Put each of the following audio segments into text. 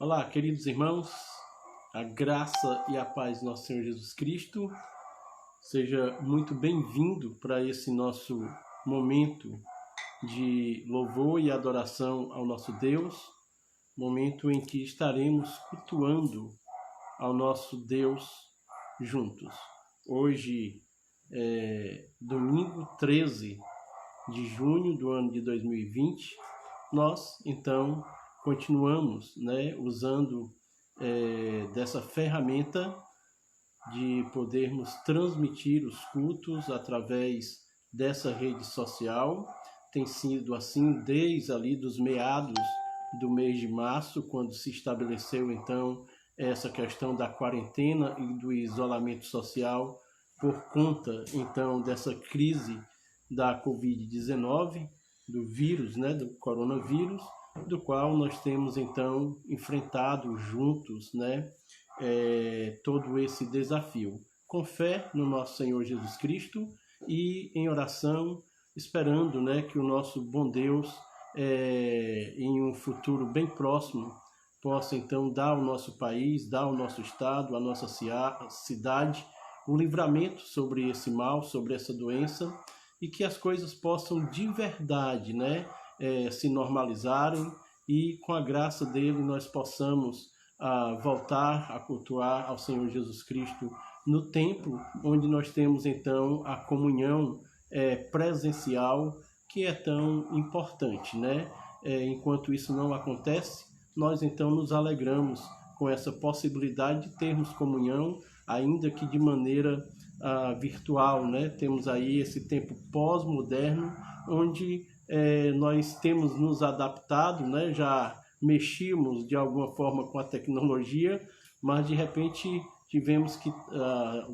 Olá, queridos irmãos, a graça e a paz do nosso Senhor Jesus Cristo. Seja muito bem-vindo para esse nosso momento de louvor e adoração ao nosso Deus, momento em que estaremos cultuando ao nosso Deus juntos. Hoje é domingo 13 de junho do ano de 2020, nós então continuamos usando dessa ferramenta de podermos transmitir os cultos através dessa rede social. Tem sido assim desde ali dos meados do mês de março, quando se estabeleceu então essa questão da quarentena e do isolamento social por conta então dessa crise da Covid-19, do vírus, do coronavírus, do qual nós temos então enfrentado juntos todo esse desafio, com fé no nosso Senhor Jesus Cristo e em oração, esperando que o nosso bom Deus, em um futuro bem próximo, possa então dar ao nosso país, dar ao nosso estado, à nossa cidade, um livramento sobre esse mal, sobre essa doença, e que as coisas possam de verdade se normalizarem e com a graça dele nós possamos voltar a cultuar ao Senhor Jesus Cristo no templo, onde nós temos então a comunhão presencial, que é tão importante, enquanto isso não acontece, nós então nos alegramos com essa possibilidade de termos comunhão, ainda que de maneira virtual, Temos aí esse tempo pós-moderno, onde nós temos nos adaptado, já mexíamos de alguma forma com a tecnologia, mas de repente tivemos que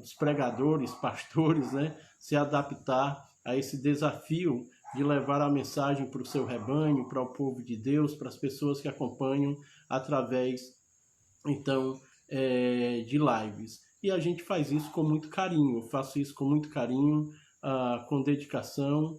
os pregadores, pastores, se adaptar a esse desafio de levar a mensagem para o seu rebanho, para o povo de Deus, para as pessoas que acompanham através então de lives. E a gente faz isso com muito carinho, eu faço isso com muito carinho, com dedicação.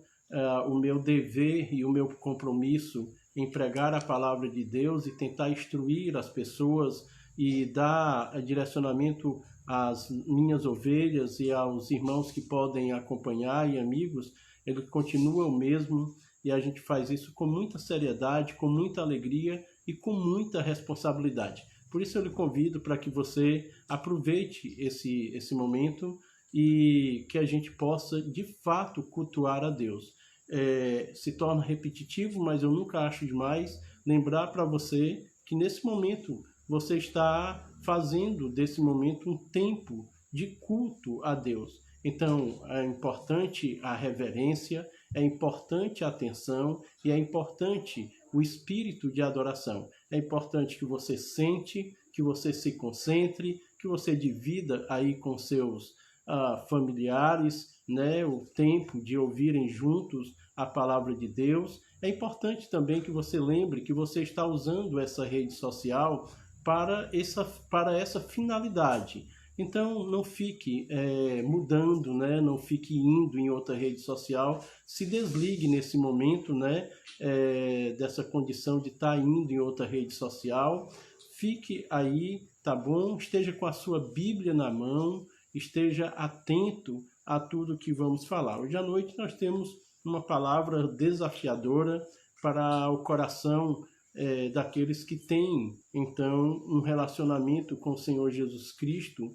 O meu dever e o meu compromisso em pregar a palavra de Deus e tentar instruir as pessoas e dar direcionamento às minhas ovelhas e aos irmãos que podem acompanhar e amigos, ele continua o mesmo, e a gente faz isso com muita seriedade, com muita alegria e com muita responsabilidade. Por isso eu lhe convido para que você aproveite esse momento e que a gente possa de fato cultuar a Deus. Se torna repetitivo, mas eu nunca acho demais lembrar para você que nesse momento você está fazendo desse momento um tempo de culto a Deus. Então é importante a reverência, é importante a atenção e é importante o espírito de adoração. É importante que você sente, que você se concentre, que você divida aí com seus familiares, o tempo de ouvirem juntos a palavra de Deus. É importante também que você lembre que você está usando essa rede social para essa finalidade. Então não fique mudando, não fique indo em outra rede social, se desligue nesse momento dessa condição de estar indo em outra rede social, fique aí, tá bom? Esteja com a sua Bíblia na mão, esteja atento a tudo que vamos falar. Hoje à noite nós temos uma palavra desafiadora para o coração daqueles que têm então um relacionamento com o Senhor Jesus Cristo,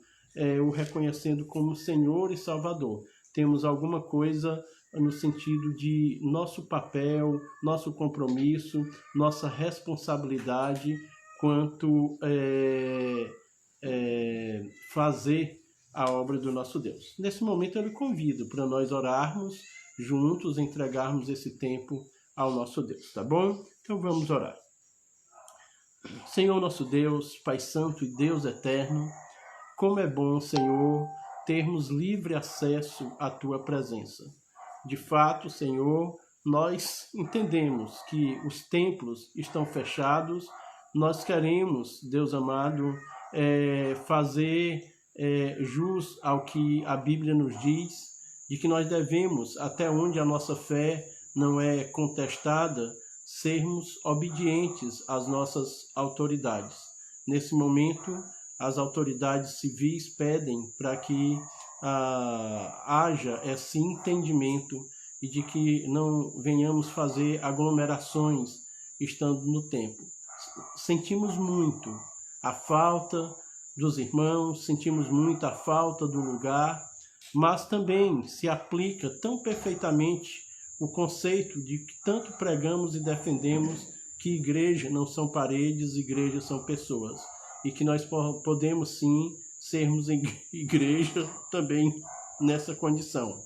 o reconhecendo como Senhor e Salvador. Temos alguma coisa no sentido de nosso papel, nosso compromisso, nossa responsabilidade quanto fazer a obra do nosso Deus. Nesse momento eu lhe convido para nós orarmos juntos, entregarmos esse tempo ao nosso Deus, tá bom? Então vamos orar. Senhor nosso Deus, Pai Santo e Deus Eterno, como é bom, Senhor, termos livre acesso à Tua presença. De fato, Senhor, nós entendemos que os templos estão fechados, nós queremos, Deus amado, fazer jus ao que a Bíblia nos diz, de que nós devemos, até onde a nossa fé não é contestada, sermos obedientes às nossas autoridades. Nesse momento, as autoridades civis pedem para que haja esse entendimento e de que não venhamos fazer aglomerações estando no templo. Sentimos muito a falta dos irmãos, sentimos muito a falta do lugar, mas também se aplica tão perfeitamente o conceito de que tanto pregamos e defendemos, que igreja não são paredes, igrejas são pessoas, e que nós podemos sim sermos igreja também nessa condição,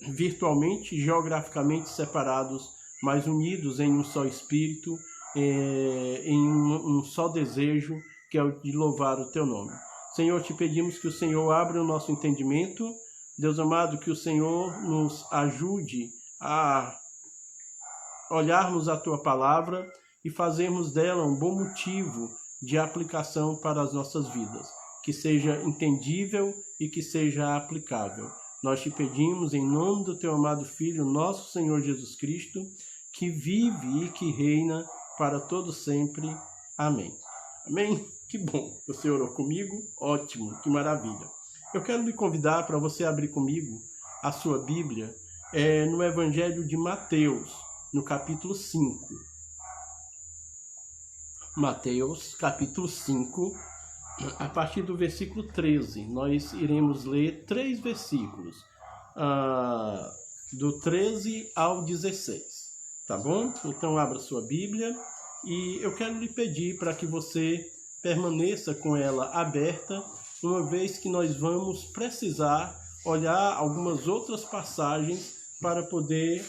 virtualmente, geograficamente separados, mas unidos em um só espírito, em um só desejo, que é o de louvar o teu nome. Senhor, te pedimos que o Senhor abra o nosso entendimento. Deus amado, que o Senhor nos ajude a olharmos a tua palavra e fazermos dela um bom motivo de aplicação para as nossas vidas, que seja entendível e que seja aplicável. Nós te pedimos em nome do teu amado Filho, nosso Senhor Jesus Cristo, que vive e que reina para todo sempre. Amém. Amém? Que bom, você orou comigo? Ótimo, que maravilha. Eu quero lhe convidar para você abrir comigo a sua Bíblia no Evangelho de Mateus, no capítulo 5. Mateus, capítulo 5, a partir do versículo 13. Nós iremos ler 3 versículos, do 13 ao 16. Tá bom? Então abra sua Bíblia e eu quero lhe pedir para que você permaneça com ela aberta, uma vez que nós vamos precisar olhar algumas outras passagens para poder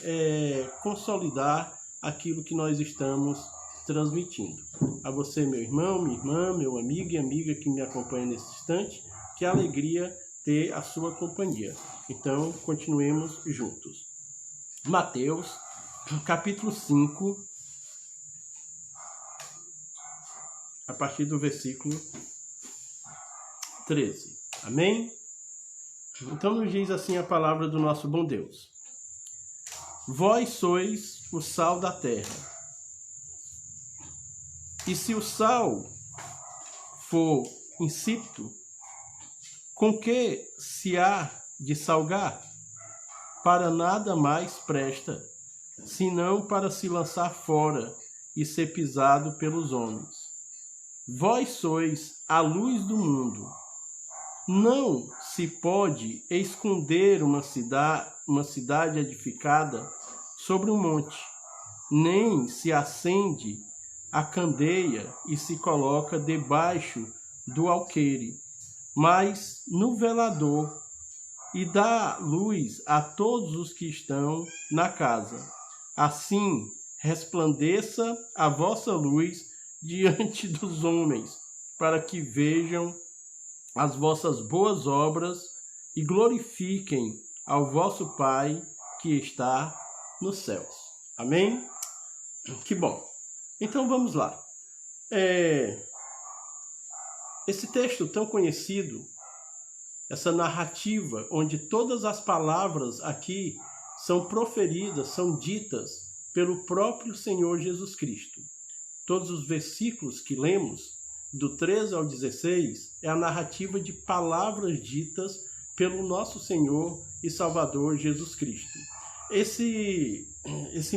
consolidar aquilo que nós estamos transmitindo. A você, meu irmão, minha irmã, meu amigo e amiga que me acompanha nesse instante, que alegria ter a sua companhia. Então, continuemos juntos. Mateus, capítulo 5, a partir do versículo 13. Amém? Então nos diz assim a palavra do nosso bom Deus. Vós sois o sal da terra. E se o sal for insípido, com que se há de salgar? Para nada mais presta, senão para se lançar fora e ser pisado pelos homens. Vós sois a luz do mundo. Não se pode esconder uma cidade edificada sobre um monte, nem se acende a candeia e se coloca debaixo do alqueire, mas no velador, e dá luz a todos os que estão na casa. Assim resplandeça a vossa luz diante dos homens, para que vejam as vossas boas obras e glorifiquem ao vosso Pai que está nos céus. Amém? Que bom. Então vamos lá. Esse texto tão conhecido, essa narrativa onde todas as palavras aqui são proferidas, são ditas pelo próprio Senhor Jesus Cristo. Todos os versículos que lemos, do 13 ao 16, é a narrativa de palavras ditas pelo nosso Senhor e Salvador Jesus Cristo. Esse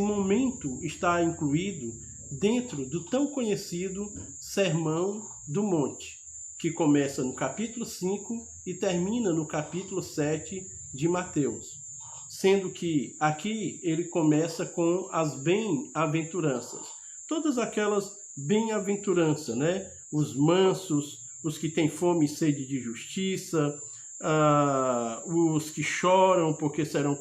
momento está incluído dentro do tão conhecido Sermão do Monte, que começa no capítulo 5 e termina no capítulo 7 de Mateus. Sendo que aqui ele começa com as bem-aventuranças. Todas aquelas bem-aventuranças, né? Os mansos, os que têm fome e sede de justiça, os que choram porque serão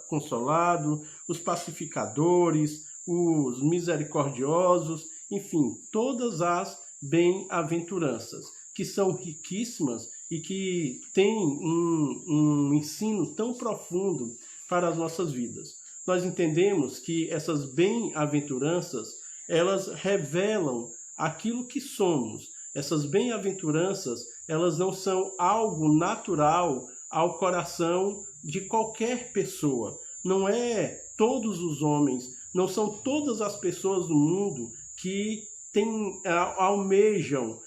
consolados, os pacificadores, os misericordiosos, enfim, todas as bem-aventuranças, que são riquíssimas e que têm um ensino tão profundo para as nossas vidas. Nós entendemos que essas bem-aventuranças, elas revelam aquilo que somos. Essas bem-aventuranças, elas não são algo natural ao coração de qualquer pessoa. Não é todos os homens, não são todas as pessoas do mundo que almejam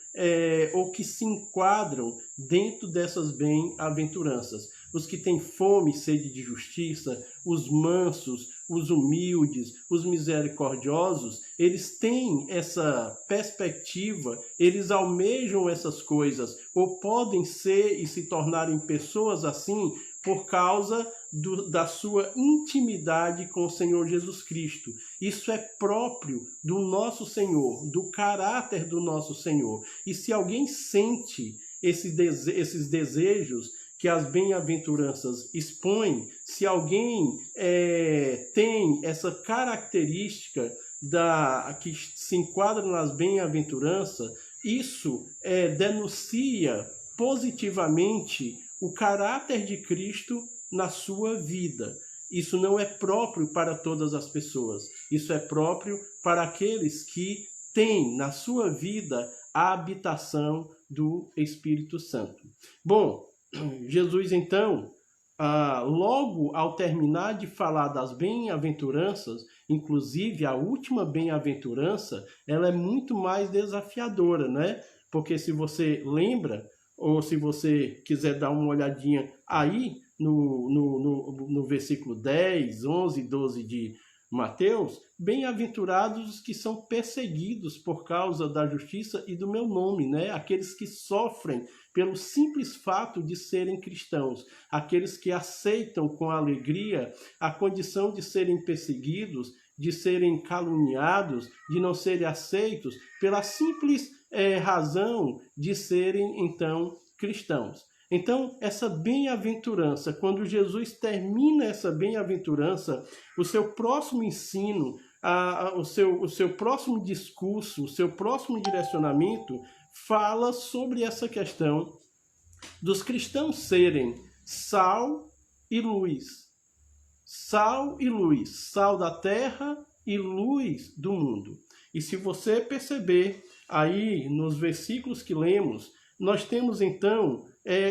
ou que se enquadram dentro dessas bem-aventuranças. Os que têm fome e sede de justiça, os mansos, os humildes, os misericordiosos, eles têm essa perspectiva, eles almejam essas coisas, ou podem ser e se tornarem pessoas assim por causa da sua intimidade com o Senhor Jesus Cristo. Isso é próprio do nosso Senhor, do caráter do nosso Senhor. E se alguém sente esses desejos que as bem-aventuranças expõem, se alguém tem essa característica que se enquadra nas bem-aventuranças, isso denuncia positivamente o caráter de Cristo na sua vida. Isso não é próprio para todas as pessoas. Isso é próprio para aqueles que têm na sua vida a habitação do Espírito Santo. Bom, Jesus então, logo ao terminar de falar das bem-aventuranças, inclusive a última bem-aventurança, ela é muito mais desafiadora, né? Porque se você lembra, ou se você quiser dar uma olhadinha aí no versículo 10, 11, 12 de Mateus, bem-aventurados os que são perseguidos por causa da justiça e do meu nome, né? Aqueles que sofrem pelo simples fato de serem cristãos, aqueles que aceitam com alegria a condição de serem perseguidos, de serem caluniados, de não serem aceitos, pela simples razão de serem, então, cristãos. Então, essa bem-aventurança, quando Jesus termina essa bem-aventurança, o seu próximo ensino, o seu próximo discurso, o seu próximo direcionamento, fala sobre essa questão dos cristãos serem sal e luz. Sal e luz, sal da terra e luz do mundo. E se você perceber aí nos versículos que lemos, nós temos então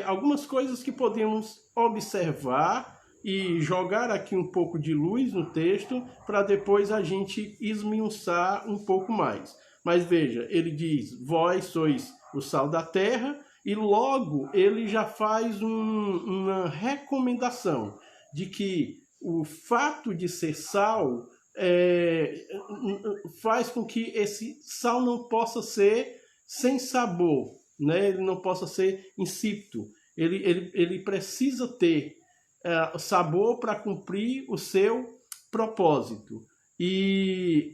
algumas coisas que podemos observar e jogar aqui um pouco de luz no texto para depois a gente esmiuçar um pouco mais. Mas veja, ele diz, vós sois o sal da terra, e logo ele já faz uma recomendação de que o fato de ser sal faz com que esse sal não possa ser sem sabor, né? Ele não possa ser insípido. Ele precisa ter sabor para cumprir o seu propósito. E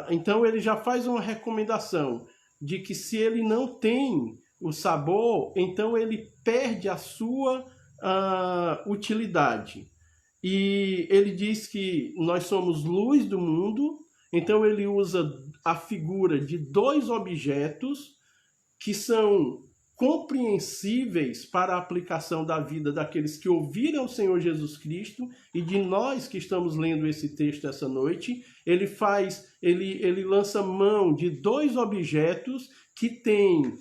então ele já faz uma recomendação de que se ele não tem o sabor, então ele perde a sua utilidade. E ele diz que nós somos luz do mundo, então ele usa a figura de dois objetos que são compreensíveis para a aplicação da vida daqueles que ouviram o Senhor Jesus Cristo e de nós que estamos lendo esse texto essa noite. Ele lança mão de dois objetos que têm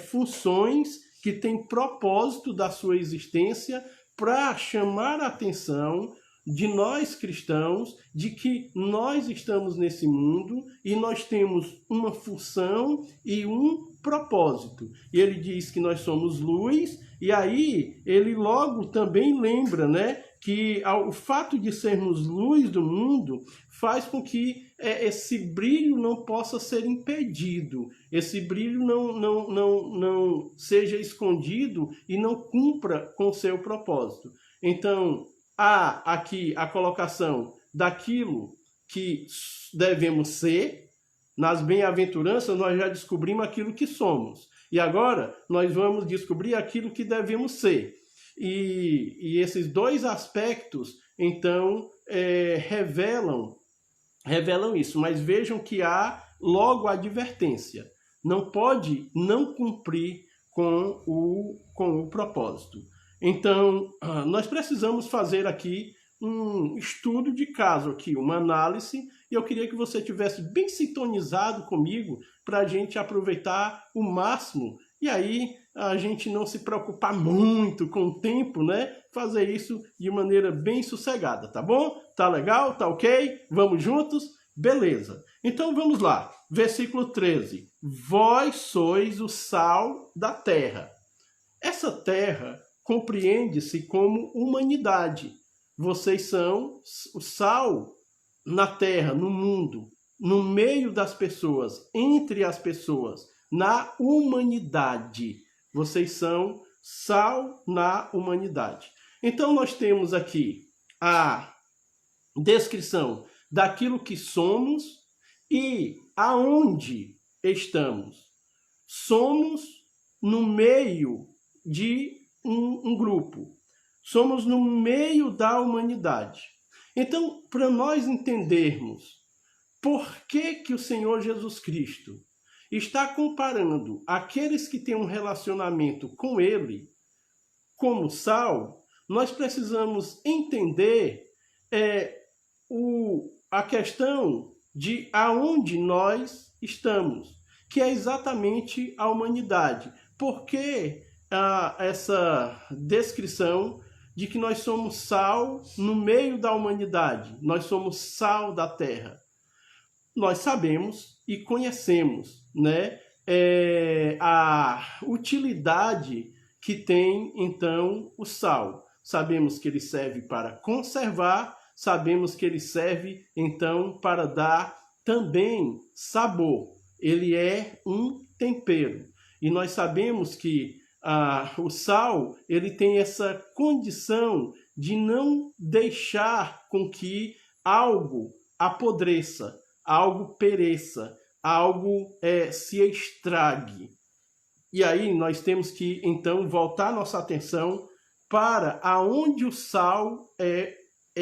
funções, que têm propósito da sua existência para chamar a atenção de nós cristãos, de que nós estamos nesse mundo e nós temos uma função e um propósito. E ele diz que nós somos luz, e aí ele logo também lembra, né, que o fato de sermos luz do mundo faz com que esse brilho não possa ser impedido, esse brilho não seja escondido e não cumpra com o seu propósito. Então, há aqui a colocação daquilo que devemos ser. Nas bem-aventuranças nós já descobrimos aquilo que somos. E agora nós vamos descobrir aquilo que devemos ser. E esses dois aspectos, então, revelam isso. Mas vejam que há logo a advertência. Não pode não cumprir com o propósito. Então, nós precisamos fazer aqui um estudo de caso, aqui, uma análise, e eu queria que você tivesse bem sintonizado comigo para a gente aproveitar o máximo, e aí a gente não se preocupar muito com o tempo, né? Fazer isso de maneira bem sossegada, tá bom? Tá legal? Tá ok? Vamos juntos? Beleza. Então vamos lá. Versículo 13. Vós sois o sal da terra. Essa terra compreende-se como humanidade. Vocês são o sal na terra, no mundo, no meio das pessoas, entre as pessoas, na humanidade. Vocês são sal na humanidade. Então nós temos aqui a descrição daquilo que somos e aonde estamos. Somos no meio de um grupo. Somos no meio da humanidade. Então, para nós entendermos por que o Senhor Jesus Cristo está comparando aqueles que têm um relacionamento com Ele como sal, nós precisamos entender a questão de aonde nós estamos, que é exatamente a humanidade. Por que essa descrição de que nós somos sal no meio da humanidade? Nós somos sal da terra. Nós sabemos e conhecemos, né, a utilidade que tem, então, o sal. Sabemos que ele serve para conservar, sabemos que ele serve, então, para dar também sabor. Ele é um tempero. E nós sabemos que o sal, ele tem essa condição de não deixar com que algo apodreça, algo pereça, algo se estrague. E aí nós temos que, então, voltar nossa atenção para aonde o sal é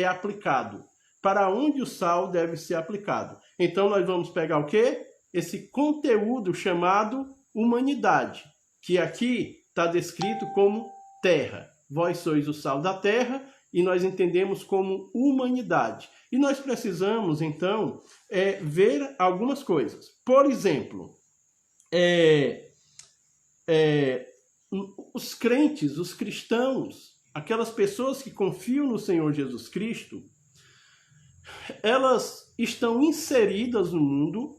aplicado, para onde o sal deve ser aplicado. Então nós vamos pegar o quê? Esse conteúdo chamado humanidade, que aqui está descrito como terra. Vós sois o sal da terra, e nós entendemos como humanidade. E nós precisamos, então, ver algumas coisas. Por exemplo, os crentes, os cristãos, aquelas pessoas que confiam no Senhor Jesus Cristo, elas estão inseridas no mundo.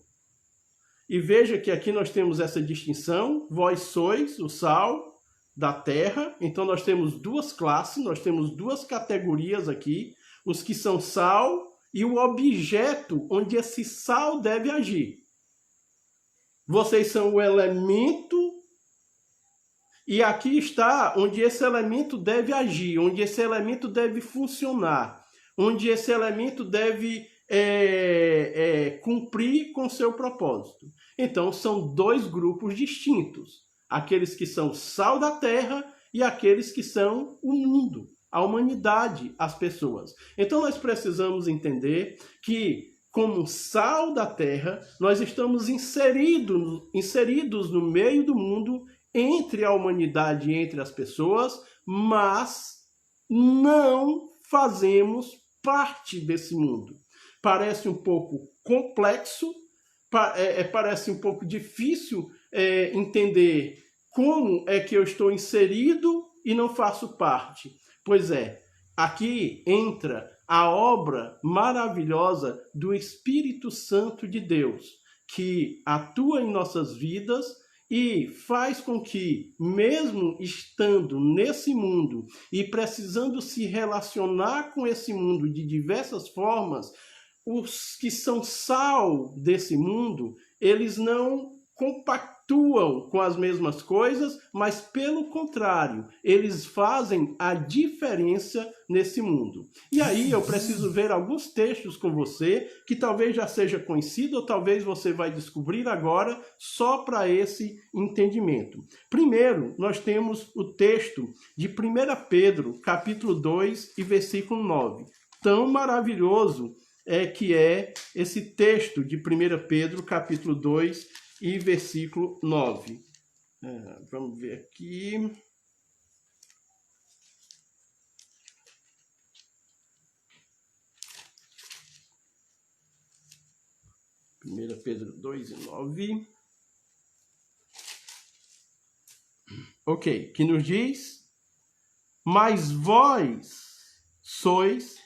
E veja que aqui nós temos essa distinção: vós sois o sal da terra. Então nós temos duas classes, nós temos duas categorias aqui: os que são sal e o objeto onde esse sal deve agir. Vocês são o elemento, e aqui está onde esse elemento deve agir, onde esse elemento deve funcionar, onde esse elemento deve cumprir com seu propósito. Então são dois grupos distintos: aqueles que são sal da terra e aqueles que são o mundo, a humanidade, as pessoas. Então nós precisamos entender que, como sal da terra, nós estamos inseridos no meio do mundo, entre a humanidade e entre as pessoas, mas não fazemos parte desse mundo. Parece um pouco complexo, parece um pouco difícil entender como é que eu estou inserido e não faço parte. Pois é, aqui entra a obra maravilhosa do Espírito Santo de Deus, que atua em nossas vidas e faz com que, mesmo estando nesse mundo e precisando se relacionar com esse mundo de diversas formas, os que são sal desse mundo, eles não compactuam com as mesmas coisas, mas pelo contrário, eles fazem a diferença nesse mundo. E aí eu preciso ver alguns textos com você, que talvez já seja conhecido, ou talvez você vai descobrir agora, só para esse entendimento. Primeiro, nós temos o texto de 1 Pedro, capítulo 2 e versículo 9. Tão maravilhoso que é esse texto de 1 Pedro, capítulo 2 e versículo 9. Vamos ver aqui. Primeira Pedro 2 e 9. Ok, que nos diz: mas vós sois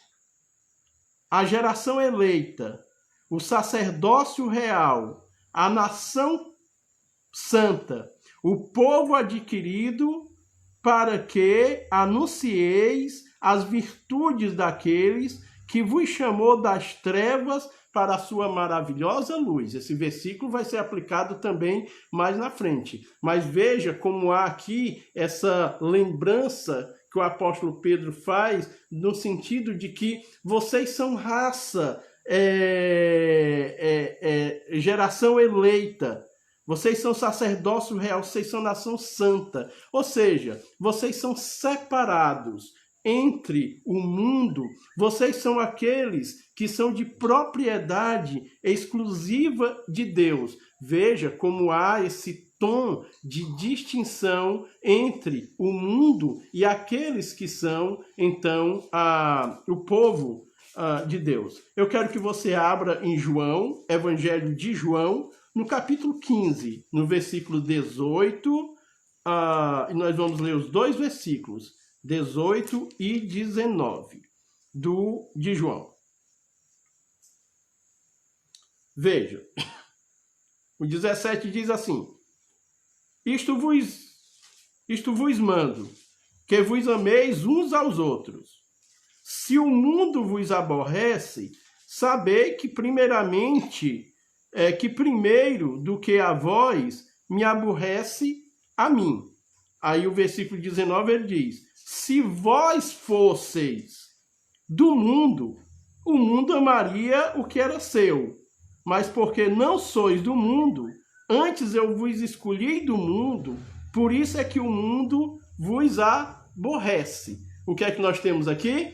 a geração eleita, o sacerdócio real, a nação santa, o povo adquirido, para que anuncieis as virtudes daqueles que vos chamou das trevas para a sua maravilhosa luz. Esse versículo vai ser aplicado também mais na frente. Mas veja como há aqui essa lembrança que o apóstolo Pedro faz, no sentido de que vocês são raça, geração eleita, vocês são sacerdócio real, vocês são nação santa. Ou seja, vocês são separados entre o mundo, vocês são aqueles que são de propriedade exclusiva de Deus. Veja como há esse tom de distinção entre o mundo e aqueles que são, então, o povo de Deus. Eu quero que você abra em João, Evangelho de João, no capítulo 15, no versículo 18, e nós vamos ler os dois versículos, 18 e 19, de João. Veja, o 17 diz assim: Isto vos mando, que vos ameis uns aos outros. Se o mundo vos aborrece, sabei que primeiro do que a vós, me aborrece a mim. Aí o versículo 19 ele diz: se vós fosseis do mundo, o mundo amaria o que era seu. Mas porque não sois do mundo, antes eu vos escolhi do mundo, por isso é que o mundo vos aborrece. O que é que nós temos aqui?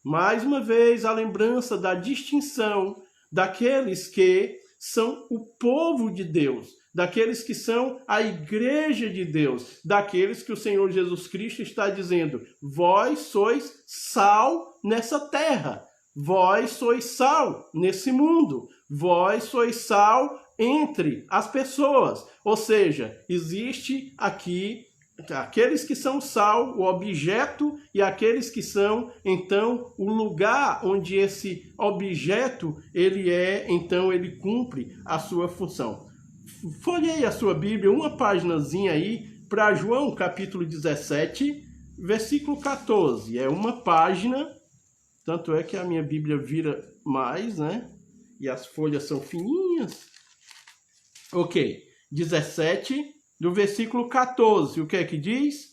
Mais uma vez a lembrança da distinção daqueles que são o povo de Deus, daqueles que são a igreja de Deus, daqueles que o Senhor Jesus Cristo está dizendo: vós sois sal nessa terra, vós sois sal nesse mundo, vós sois sal entre as pessoas. Ou seja, existe aqui aqueles que são sal, o objeto, e aqueles que são, então, o lugar onde esse objeto, ele cumpre a sua função. Folheie a sua Bíblia, uma paginazinha aí, para João, capítulo 17, versículo 14. É uma página, tanto é que a minha Bíblia vira mais, né? E as folhas são fininhas. Ok, 17, do versículo 14, o que é que diz?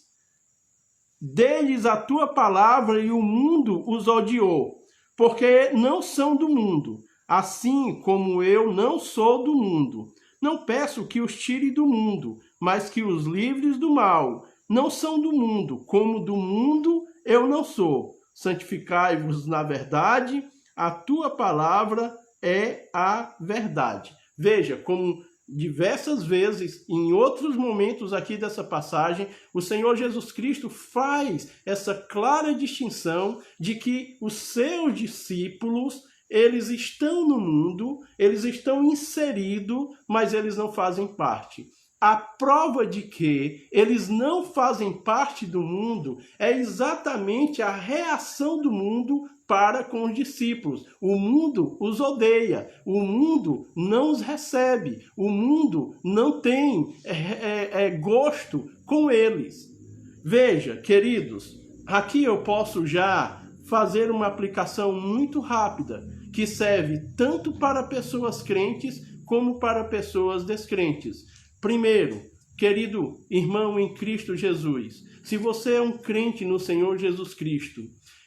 Dê-lhes a tua palavra e o mundo os odiou, porque não são do mundo, assim como eu não sou do mundo. Não peço que os tire do mundo, mas que os livres do mal. Não são do mundo, como do mundo eu não sou. Santificai-vos na verdade, a tua palavra é a verdade. Veja como diversas vezes, em outros momentos aqui dessa passagem, o Senhor Jesus Cristo faz essa clara distinção de que os seus discípulos, eles estão no mundo, eles estão inseridos, mas eles não fazem parte. A prova de que eles não fazem parte do mundo é exatamente a reação do mundo para com os discípulos. O mundo os odeia, o mundo não os recebe, o mundo não tem gosto com eles. Veja, queridos, aqui eu posso já fazer uma aplicação muito rápida, que serve tanto para pessoas crentes como para pessoas descrentes. Primeiro, querido irmão em Cristo Jesus, se você é um crente no Senhor Jesus Cristo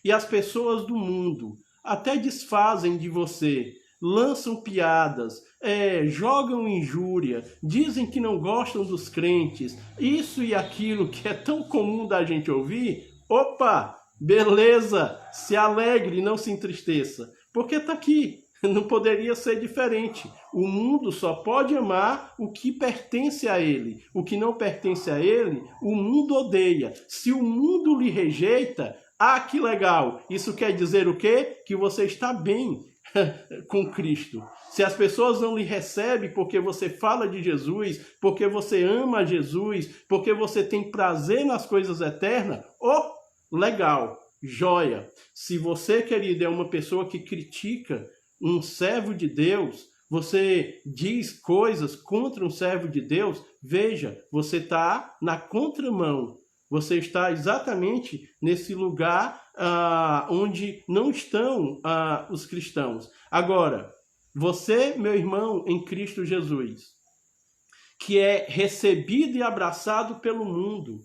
e as pessoas do mundo até desfazem de você, lançam piadas, jogam injúria, dizem que não gostam dos crentes, isso e aquilo que é tão comum da gente ouvir, opa, beleza, se alegre e não se entristeça, porque está aqui. Não poderia ser diferente. O mundo só pode amar o que pertence a ele. O que não pertence a ele, o mundo odeia. Se o mundo lhe rejeita, que legal. Isso quer dizer o quê? Que você está bem com Cristo. Se as pessoas não lhe recebem porque você fala de Jesus, porque você ama Jesus, porque você tem prazer nas coisas eternas, legal, joia. Se você, querido, é uma pessoa que critica um servo de Deus, você diz coisas contra um servo de Deus, veja, você está na contramão. Você está exatamente nesse lugar onde não estão os cristãos. Agora, você, meu irmão, em Cristo Jesus, que é recebido e abraçado pelo mundo,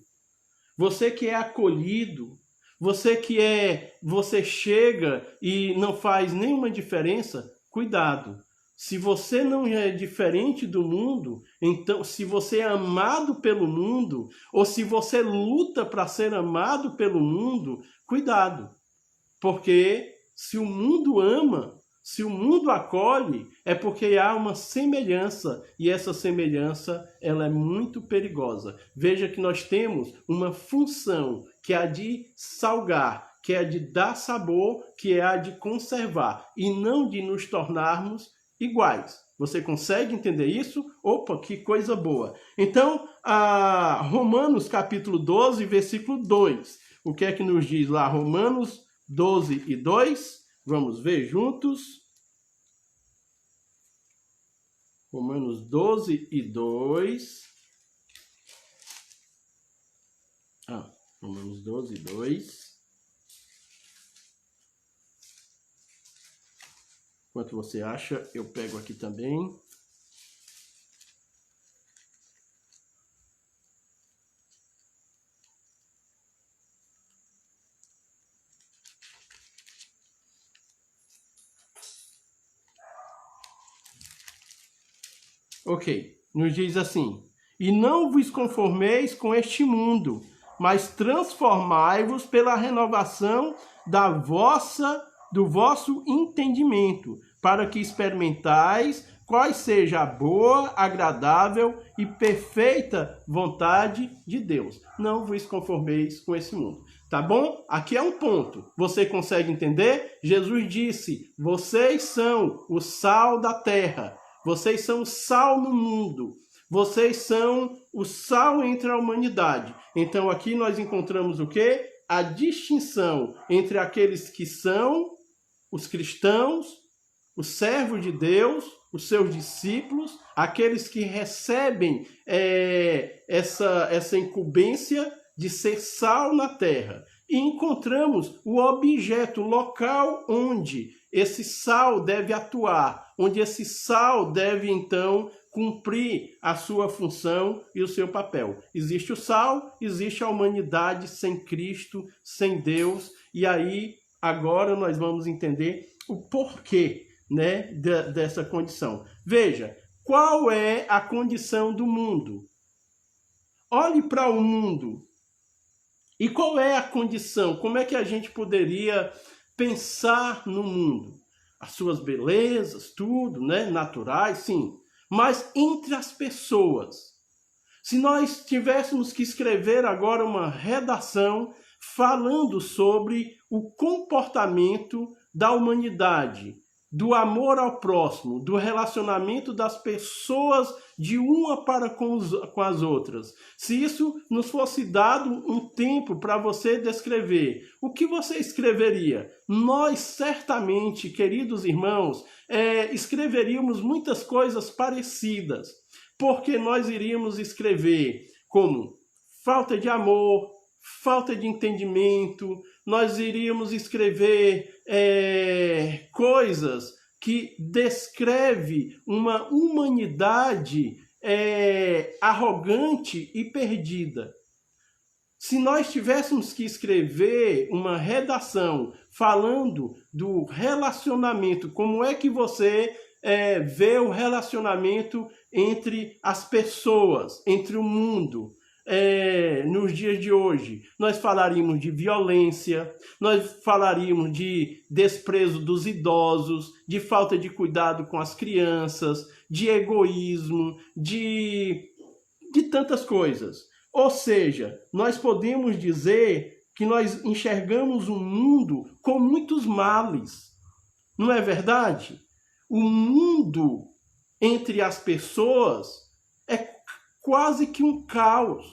você que é acolhido, você chega e não faz nenhuma diferença, cuidado. Se você não é diferente do mundo, então, se você é amado pelo mundo, ou se você luta para ser amado pelo mundo, cuidado. Porque se o mundo ama, se o mundo acolhe, é porque há uma semelhança, e essa semelhança ela é muito perigosa. Veja que nós temos uma função, que é a de salgar, que é a de dar sabor, que é a de conservar, e não de nos tornarmos iguais. Você consegue entender isso? Opa, que coisa boa! Então, Romanos capítulo 12, versículo 2. O que é que nos diz lá? Romanos 12 e 2. Vamos ver juntos. Romanos 12 e 2. Romanos 12 e 2. Enquanto você acha, eu pego aqui também. Ok, nos diz assim: e não vos conformeis com este mundo, mas transformai-vos pela renovação do vosso entendimento, para que experimentais qual seja a boa, agradável e perfeita vontade de Deus. Não vos conformeis com esse mundo. Tá bom? Aqui é um ponto. Você consegue entender? Jesus disse: vocês são o sal da terra. Vocês são o sal no mundo. Vocês são o sal entre a humanidade. Então aqui nós encontramos o quê? A distinção entre aqueles que são os cristãos, os servos de Deus, os seus discípulos, aqueles que recebem essa incumbência de ser sal na terra. E encontramos o objeto, o local onde esse sal deve atuar, onde esse sal deve, então, cumprir a sua função e o seu papel. Existe o sal, existe a humanidade sem Cristo, sem Deus, e aí, agora nós vamos entender o porquê, né, dessa condição. Veja, qual é a condição do mundo? Olhe para o mundo. E qual é a condição? Como é que a gente poderia pensar no mundo? As suas belezas, tudo, né? Naturais, sim. Mas entre as pessoas. Se nós tivéssemos que escrever agora uma redação falando sobre o comportamento da humanidade, do amor ao próximo, do relacionamento das pessoas de uma para com as outras. Se isso nos fosse dado um tempo para você descrever, o que você escreveria? Nós certamente, queridos irmãos, escreveríamos muitas coisas parecidas, porque nós iríamos escrever como falta de amor, falta de entendimento, nós iríamos escrever coisas que descreve uma humanidade arrogante e perdida. Se nós tivéssemos que escrever uma redação falando do relacionamento, como é que você vê o relacionamento entre as pessoas, entre o mundo, nos dias de hoje, nós falaríamos de violência, nós falaríamos de desprezo dos idosos, de falta de cuidado com as crianças, de egoísmo, de tantas coisas. Ou seja, nós podemos dizer que nós enxergamos um mundo com muitos males. Não é verdade? O mundo entre as pessoas é quase que um caos.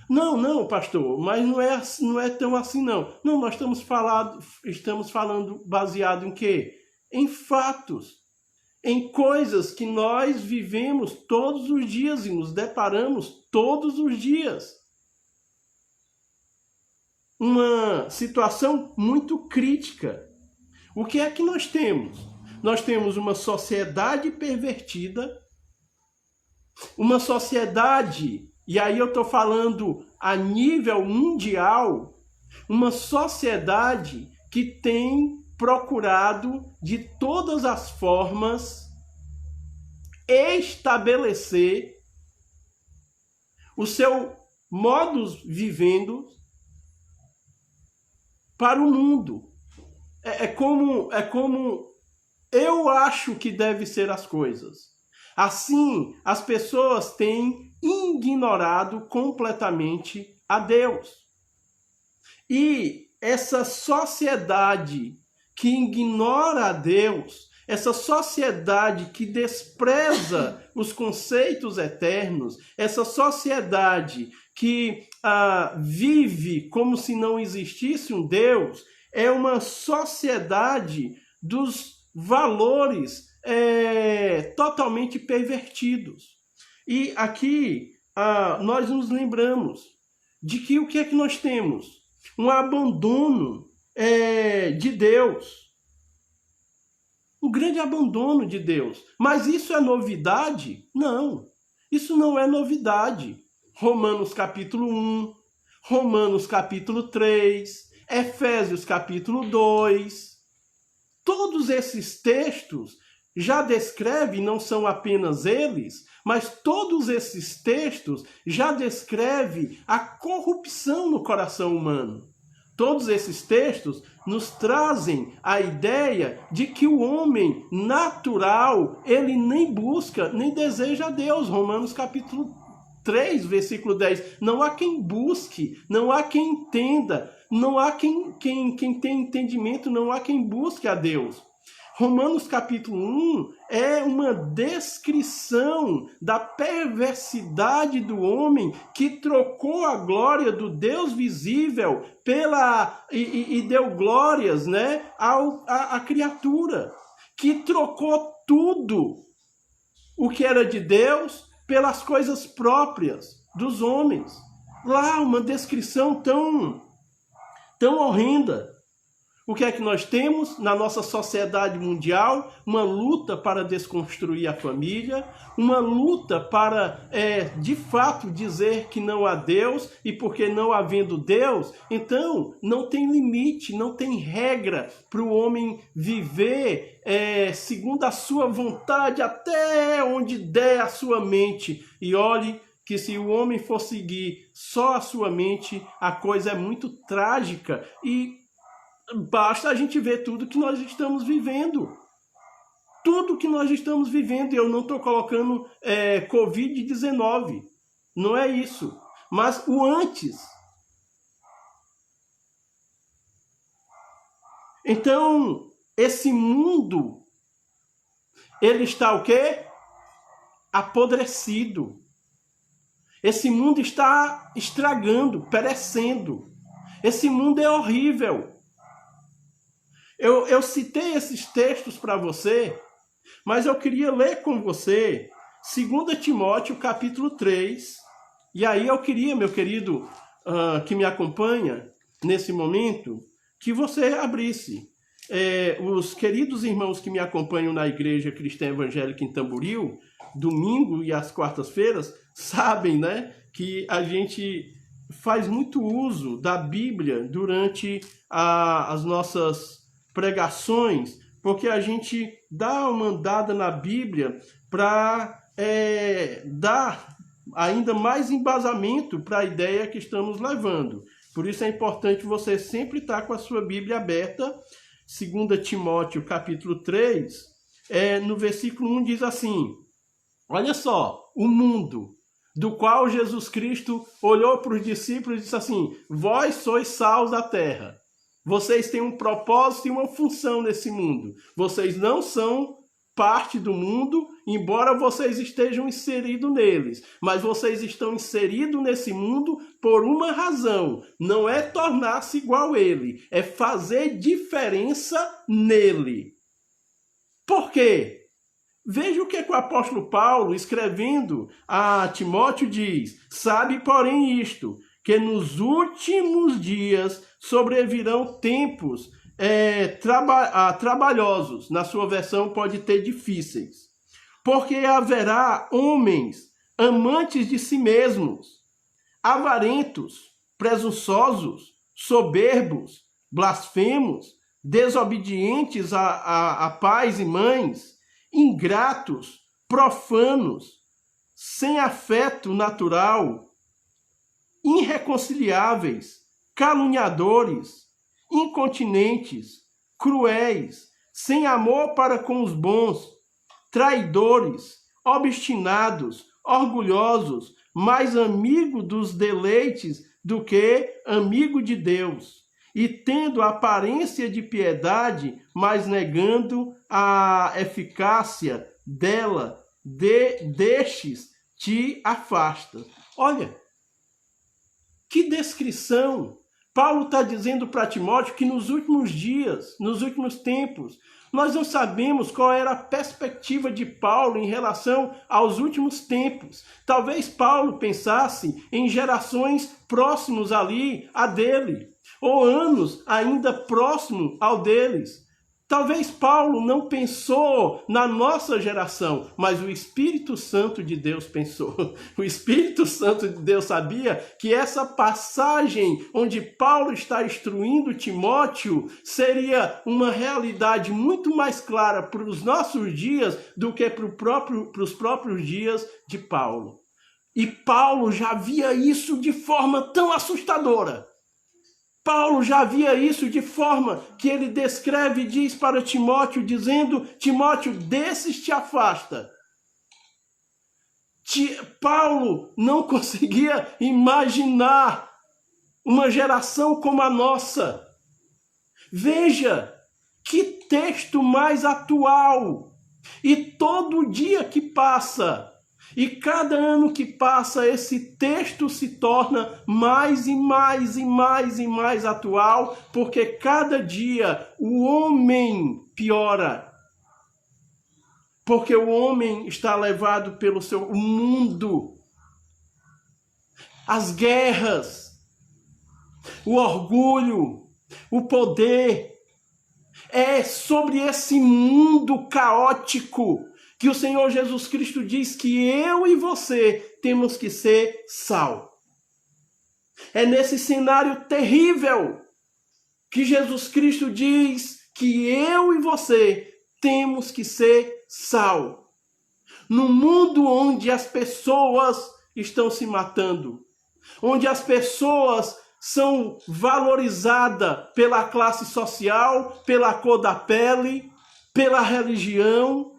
Não, pastor, mas não é tão assim, não. Não, nós estamos falando baseado em quê? em fatos, em coisas que nós vivemos todos os dias e nos deparamos todos os dias. Uma situação muito crítica. O que é que nós temos? Nós temos uma sociedade pervertida, uma sociedade, e aí eu estou falando a nível mundial, uma sociedade que tem procurado de todas as formas estabelecer o seu modus vivendo para o mundo. É como eu acho que deve ser as coisas. Assim, as pessoas têm ignorado completamente a Deus. E essa sociedade que ignora a Deus, essa sociedade que despreza os conceitos eternos, essa sociedade que vive como se não existisse um Deus, é uma sociedade dos valores totalmente pervertidos. E aqui nós nos lembramos de que o que é que nós temos? Um abandono de Deus. Um grande abandono de Deus. Mas isso é novidade? Não. Isso não é novidade. Romanos capítulo 1, Romanos capítulo 3, Efésios capítulo 2. Todos esses textos já descrevem, não são apenas eles, mas todos esses textos já descrevem a corrupção no coração humano. Todos esses textos nos trazem a ideia de que o homem natural, ele nem busca, nem deseja a Deus. Romanos capítulo 3, versículo 10. Não há quem busque, não há quem entenda, não há quem tenha entendimento, não há quem busque a Deus. Romanos capítulo 1 é uma descrição da perversidade do homem que trocou a glória do Deus visível e deu glórias, né, à criatura, que trocou tudo o que era de Deus pelas coisas próprias dos homens. Lá, uma descrição tão horrenda. O que é que nós temos na nossa sociedade mundial? Uma luta para desconstruir a família, uma luta para, de fato, dizer que não há Deus, e porque não havendo Deus, então não tem limite, não tem regra para o homem viver segundo a sua vontade, até onde der a sua mente. E olhe que se o homem for seguir só a sua mente, a coisa é muito trágica e basta a gente ver tudo que nós estamos vivendo. Tudo que nós estamos vivendo. E eu não estou colocando Covid-19. Não é isso. Mas o antes. Então, esse mundo, ele está o quê? Apodrecido. Esse mundo está estragando, perecendo. Esse mundo é horrível. Eu citei esses textos para você, mas eu queria ler com você 2 Timóteo capítulo 3. E aí eu queria, meu querido, que me acompanha nesse momento, que você abrisse. Os queridos irmãos que me acompanham na Igreja Cristã Evangélica em Tamboril, domingo e às quartas-feiras, sabem, né, que a gente faz muito uso da Bíblia durante as nossas pregações, porque a gente dá uma andada na Bíblia para dar ainda mais embasamento para a ideia que estamos levando. Por isso é importante você sempre estar com a sua Bíblia aberta. 2 Timóteo capítulo 3, no versículo 1 diz assim: olha só, o mundo do qual Jesus Cristo olhou para os discípulos e disse assim: vós sois sal da terra. Vocês têm um propósito e uma função nesse mundo. Vocês não são parte do mundo, embora vocês estejam inseridos neles. Mas vocês estão inseridos nesse mundo por uma razão. Não é tornar-se igual a ele, é fazer diferença nele. Por quê? Veja o que o apóstolo Paulo, escrevendo a Timóteo, diz: sabe, porém, isto, que nos últimos dias sobrevirão tempos trabalhosos. Na sua versão pode ter difíceis. Porque haverá homens amantes de si mesmos, avarentos, presunçosos, soberbos, blasfemos, desobedientes a pais e mães, ingratos, profanos, sem afeto natural, irreconciliáveis, caluniadores, incontinentes, cruéis, sem amor para com os bons, traidores, obstinados, orgulhosos, mais amigo dos deleites do que amigo de Deus, e tendo aparência de piedade, mas negando a eficácia dela, destes te afasta. Olha, que descrição! Paulo está dizendo para Timóteo que nos últimos dias, nos últimos tempos, nós não sabemos qual era a perspectiva de Paulo em relação aos últimos tempos. Talvez Paulo pensasse em gerações próximos ali a dele, ou anos ainda próximo ao deles. Talvez Paulo não pensou na nossa geração, mas o Espírito Santo de Deus pensou. O Espírito Santo de Deus sabia que essa passagem onde Paulo está instruindo Timóteo seria uma realidade muito mais clara para os nossos dias do que para os próprios dias de Paulo. E Paulo já via isso de forma tão assustadora. Paulo já via isso de forma que ele descreve e diz para Timóteo, dizendo: Timóteo, desses te afasta. Paulo não conseguia imaginar uma geração como a nossa. Veja que texto mais atual. E todo dia que passa, e cada ano que passa, esse texto se torna mais e mais e mais e mais atual, porque cada dia o homem piora. Porque o homem está levado pelo seu mundo, as guerras, o orgulho, o poder. É sobre esse mundo caótico que o Senhor Jesus Cristo diz que eu e você temos que ser sal. É nesse cenário terrível que Jesus Cristo diz que eu e você temos que ser sal. No mundo onde as pessoas estão se matando, onde as pessoas são valorizadas pela classe social, pela cor da pele, pela religião.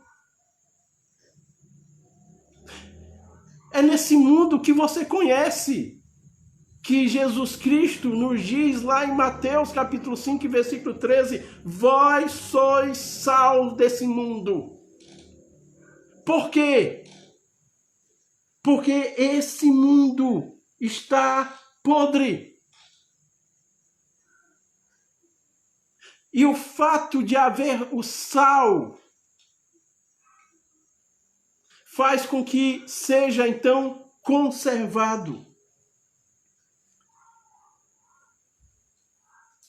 É nesse mundo que você conhece que Jesus Cristo nos diz lá em Mateus capítulo 5, versículo 13: vós sois sal desse mundo. Por quê? Porque esse mundo está podre. E o fato de haver o sal faz com que seja, então, conservado.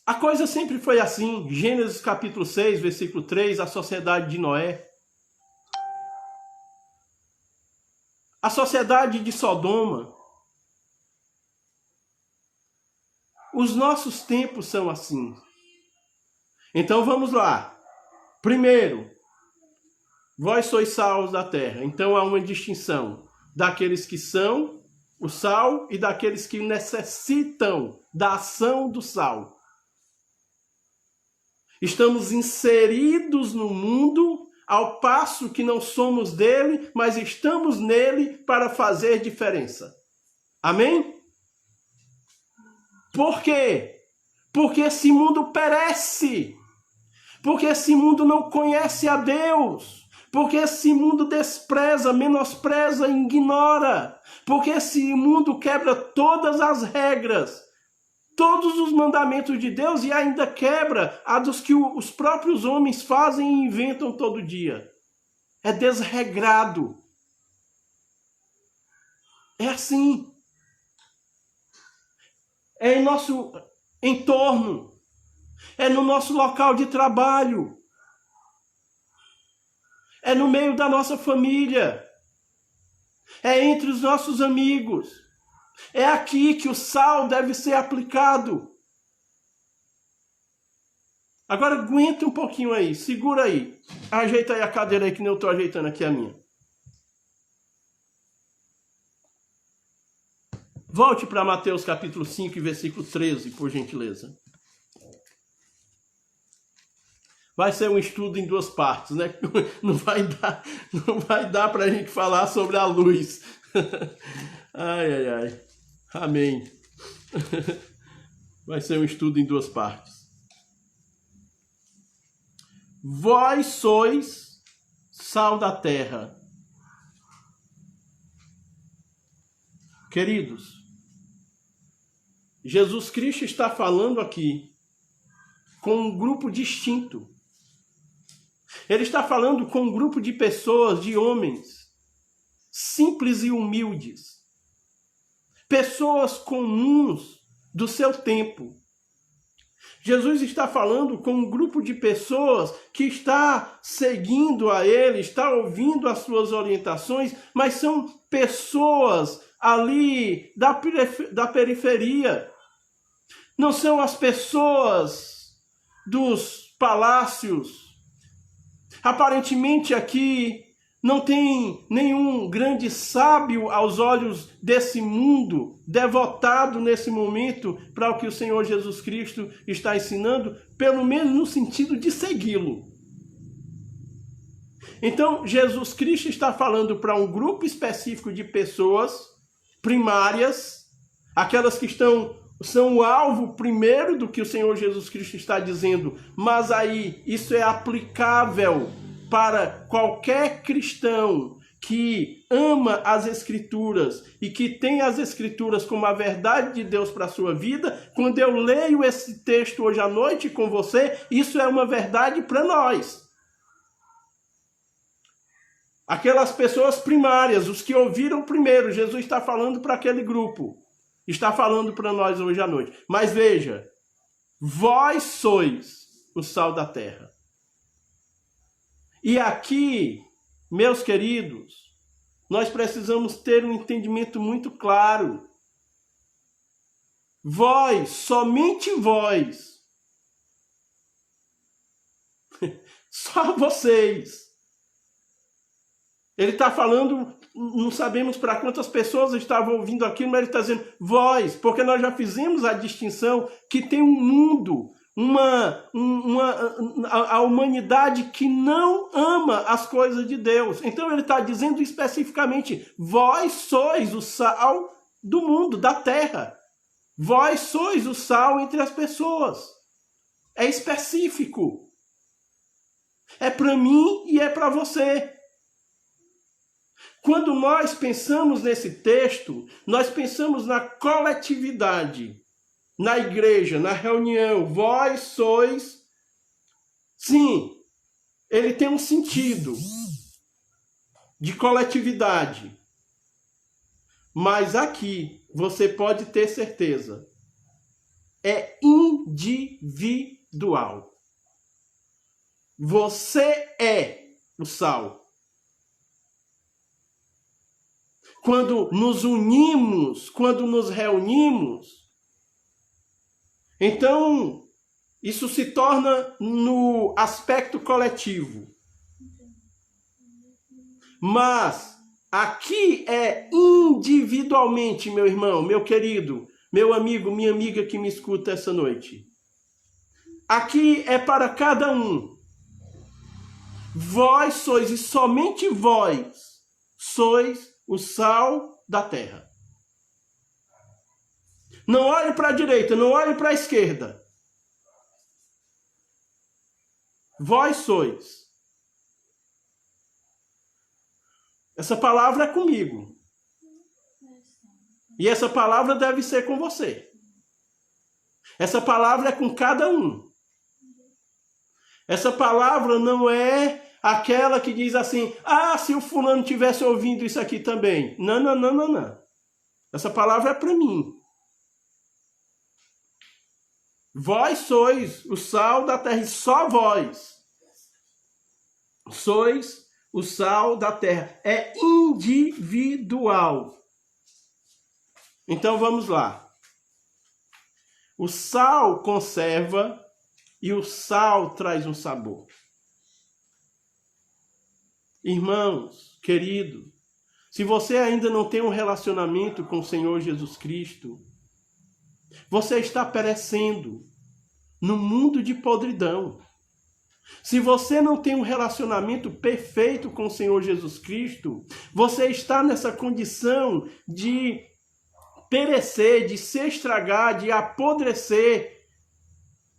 A coisa sempre foi assim. Gênesis capítulo 6, versículo 3, a sociedade de Noé. A sociedade de Sodoma. Os nossos tempos são assim. Então vamos lá. Primeiro, vós sois sal da terra. Então há uma distinção daqueles que são o sal e daqueles que necessitam da ação do sal. Estamos inseridos no mundo, ao passo que não somos dele, mas estamos nele para fazer diferença. Amém? Por quê? Porque esse mundo perece. Porque esse mundo não conhece a Deus. Porque esse mundo despreza, menospreza, ignora. Porque esse mundo quebra todas as regras. todos os mandamentos de Deus e ainda quebra a dos que os próprios homens fazem e inventam todo dia. É desregrado. É assim. É em nosso entorno. É no nosso local de trabalho. É no meio da nossa família. É entre os nossos amigos. É aqui que o sal deve ser aplicado. Agora aguenta um pouquinho aí, segura aí. Ajeita aí a cadeira aí que nem eu estou ajeitando aqui a minha. Volte para Mateus capítulo 5, versículo 13, por gentileza. Vai ser um estudo em duas partes, né? Não vai dar para a gente falar sobre a luz. Ai, ai, ai. Amém. Vai ser um estudo em duas partes. Vós sois sal da terra. Queridos, Jesus Cristo está falando aqui com um grupo distinto. Ele está falando com um grupo de pessoas, de homens, simples e humildes. Pessoas comuns do seu tempo. Jesus está falando com um grupo de pessoas que está seguindo a ele, está ouvindo as suas orientações, mas são pessoas ali da periferia. Não são as pessoas dos palácios. Aparentemente aqui não tem nenhum grande sábio aos olhos desse mundo, devotado nesse momento para o que o Senhor Jesus Cristo está ensinando, pelo menos no sentido de segui-lo. Então, Jesus Cristo está falando para um grupo específico de pessoas primárias, aquelas que são o alvo primeiro do que o Senhor Jesus Cristo está dizendo, mas aí isso é aplicável para qualquer cristão que ama as Escrituras e que tem as Escrituras como a verdade de Deus para a sua vida. Quando eu leio esse texto hoje à noite com você, isso é uma verdade para nós. Aquelas pessoas primárias, os que ouviram primeiro, Jesus está falando para aquele grupo. Está falando para nós hoje à noite. Mas veja, vós sois o sal da terra. E aqui, meus queridos, nós precisamos ter um entendimento muito claro. Vós, somente vós, só vocês. Ele está falando, não sabemos para quantas pessoas estavam ouvindo aquilo, mas ele está dizendo vós, porque nós já fizemos a distinção que tem um mundo, a humanidade que não ama as coisas de Deus. Então ele está dizendo especificamente, vós sois o sal do mundo, da terra. Vós sois o sal entre as pessoas. É específico. É para mim e é para você. Quando nós pensamos nesse texto, nós pensamos na coletividade, na igreja, na reunião. Vós sois... Sim, ele tem um sentido de coletividade. Mas aqui, você pode ter certeza, é individual. Você é o sal. Quando nos unimos, quando nos reunimos, então isso se torna no aspecto coletivo. Mas aqui é individualmente, meu irmão, meu querido, meu amigo, minha amiga que me escuta essa noite. Aqui é para cada um. Vós sois, e somente vós, sois o sal da terra. Não olhe para a direita, não olhe para a esquerda. Vós sois. Essa palavra é comigo. E essa palavra deve ser com você. Essa palavra é com cada um. Essa palavra não é aquela que diz assim, ah, se o fulano tivesse ouvindo isso aqui também. Não, não, não, não, não. Essa palavra é para mim. Vós sois o sal da terra, e só vós sois o sal da terra. É individual. Então vamos lá. O sal conserva e o sal traz um sabor. Irmãos, querido, se você ainda não tem um relacionamento com o Senhor Jesus Cristo, você está perecendo no mundo de podridão. Se você não tem um relacionamento perfeito com o Senhor Jesus Cristo, você está nessa condição de perecer, de se estragar, de apodrecer,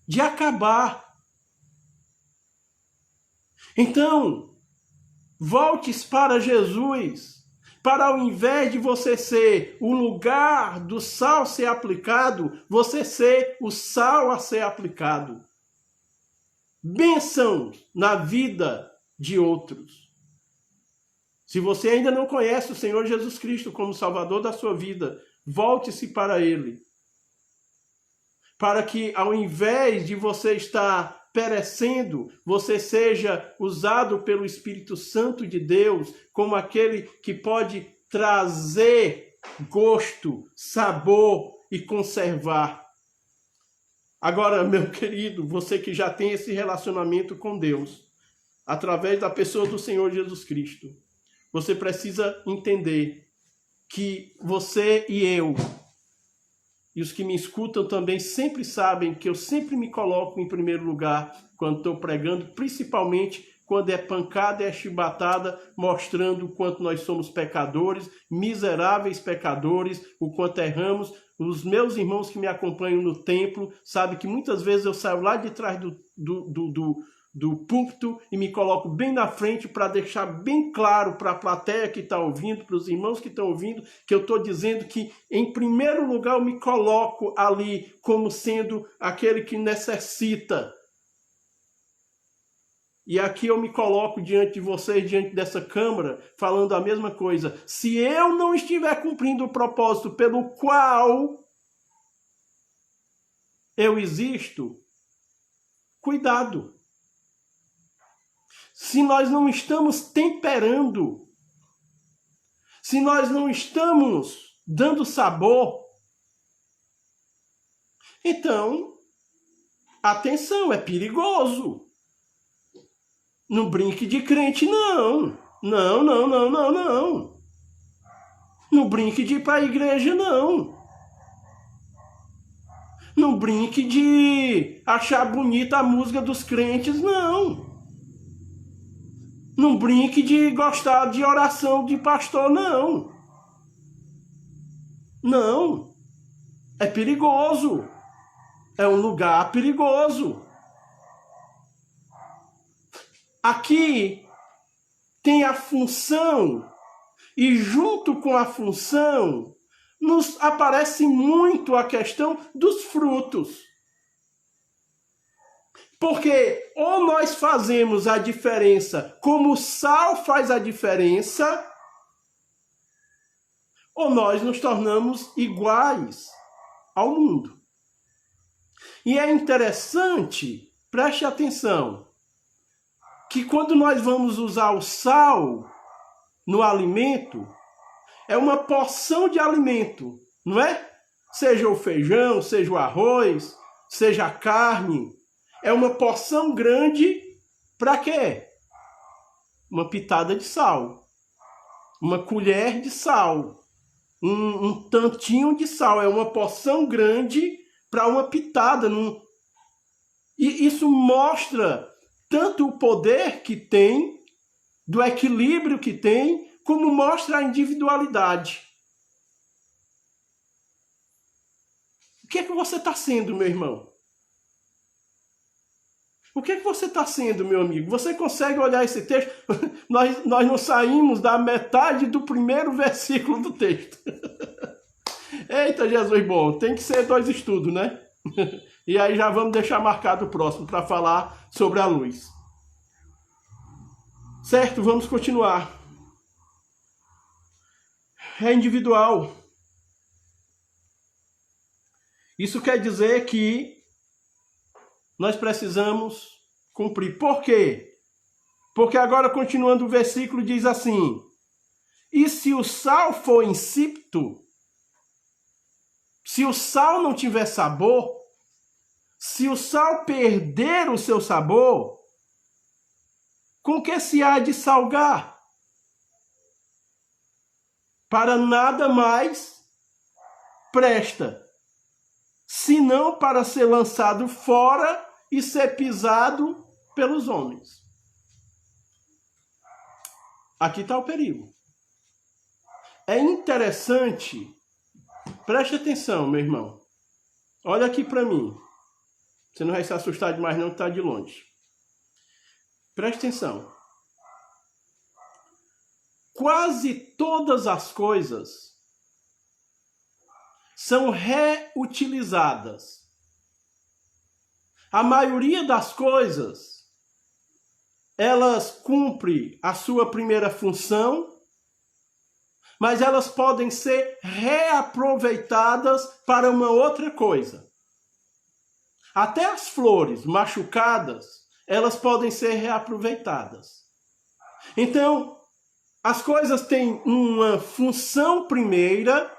de acabar. Então, volte para Jesus, para ao invés de você ser o lugar do sal ser aplicado, você ser o sal a ser aplicado. Bênção na vida de outros. Se você ainda não conhece o Senhor Jesus Cristo como Salvador da sua vida, volte-se para Ele. Para que ao invés de você estar perecendo, você seja usado pelo Espírito Santo de Deus como aquele que pode trazer gosto, sabor e conservar. Agora, meu querido, você que já tem esse relacionamento com Deus, através da pessoa do Senhor Jesus Cristo, você precisa entender que você e eu, e os que me escutam também sempre sabem que eu sempre me coloco em primeiro lugar quando estou pregando, principalmente quando é pancada e é chibatada, mostrando o quanto nós somos pecadores, miseráveis pecadores, o quanto erramos. Os meus irmãos que me acompanham no templo sabem que muitas vezes eu saio lá de trás do púlpito e me coloco bem na frente para deixar bem claro para a plateia que está ouvindo, para os irmãos que estão ouvindo, que eu estou dizendo que, em primeiro lugar, eu me coloco ali como sendo aquele que necessita. E aqui eu me coloco diante de vocês, diante dessa câmara, falando a mesma coisa. Se eu não estiver cumprindo o propósito pelo qual eu existo, cuidado. Se nós não estamos temperando, se nós não estamos dando sabor, então, atenção, é perigoso. Não brinque de crente, não. Não, não, não, não, não. Não brinque de ir para a igreja, não. Não brinque de achar bonita a música dos crentes, não. Não brinque de gostar de oração de pastor, não. Não. É perigoso. É um lugar perigoso. Aqui tem a função, e junto com a função, nos aparece muito a questão dos frutos. Porque ou nós fazemos a diferença como o sal faz a diferença, ou nós nos tornamos iguais ao mundo. E é interessante, preste atenção, que quando nós vamos usar o sal no alimento, é uma porção de alimento, não é? Seja o feijão, seja o arroz, seja a carne. É uma porção grande para quê? Uma pitada de sal. Uma colher de sal. Um tantinho de sal. É uma porção grande para uma pitada. E isso mostra tanto o poder que tem, do equilíbrio que tem, como mostra a individualidade. O que é que você está sendo, meu irmão? O que é que você está sendo, meu amigo? Você consegue olhar esse texto? Nós não saímos da metade do primeiro versículo do texto. Eita, Jesus, bom, tem que ser 2 estudos, né? E aí já vamos deixar marcado o próximo para falar sobre a luz. Certo? Vamos continuar. É individual. Isso quer dizer que nós precisamos cumprir. Por quê? Porque agora, continuando o versículo, diz assim: e se o sal for insípido, se o sal não tiver sabor, se o sal perder o seu sabor, com que se há de salgar? Para nada mais presta, senão para ser lançado fora e ser pisado pelos homens. Aqui está o perigo. É interessante, preste atenção, meu irmão. Olha aqui para mim. Você não vai se assustar demais não, que está de longe. Preste atenção. Quase todas as coisas são reutilizadas. A maioria das coisas, elas cumprem a sua primeira função, mas elas podem ser reaproveitadas para uma outra coisa. Até as flores machucadas, elas podem ser reaproveitadas. Então, as coisas têm uma função primeira,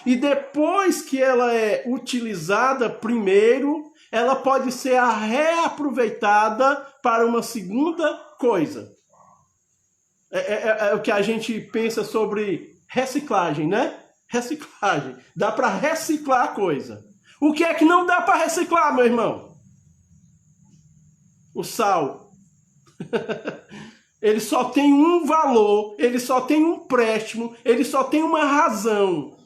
e depois que ela é utilizada primeiro, ela pode ser reaproveitada para uma segunda coisa. É o que a gente pensa sobre reciclagem, né? Reciclagem. Dá para reciclar a coisa. O que é que não dá para reciclar, meu irmão? O sal. Ele só tem um valor, ele só tem um empréstimo, ele só tem uma razão.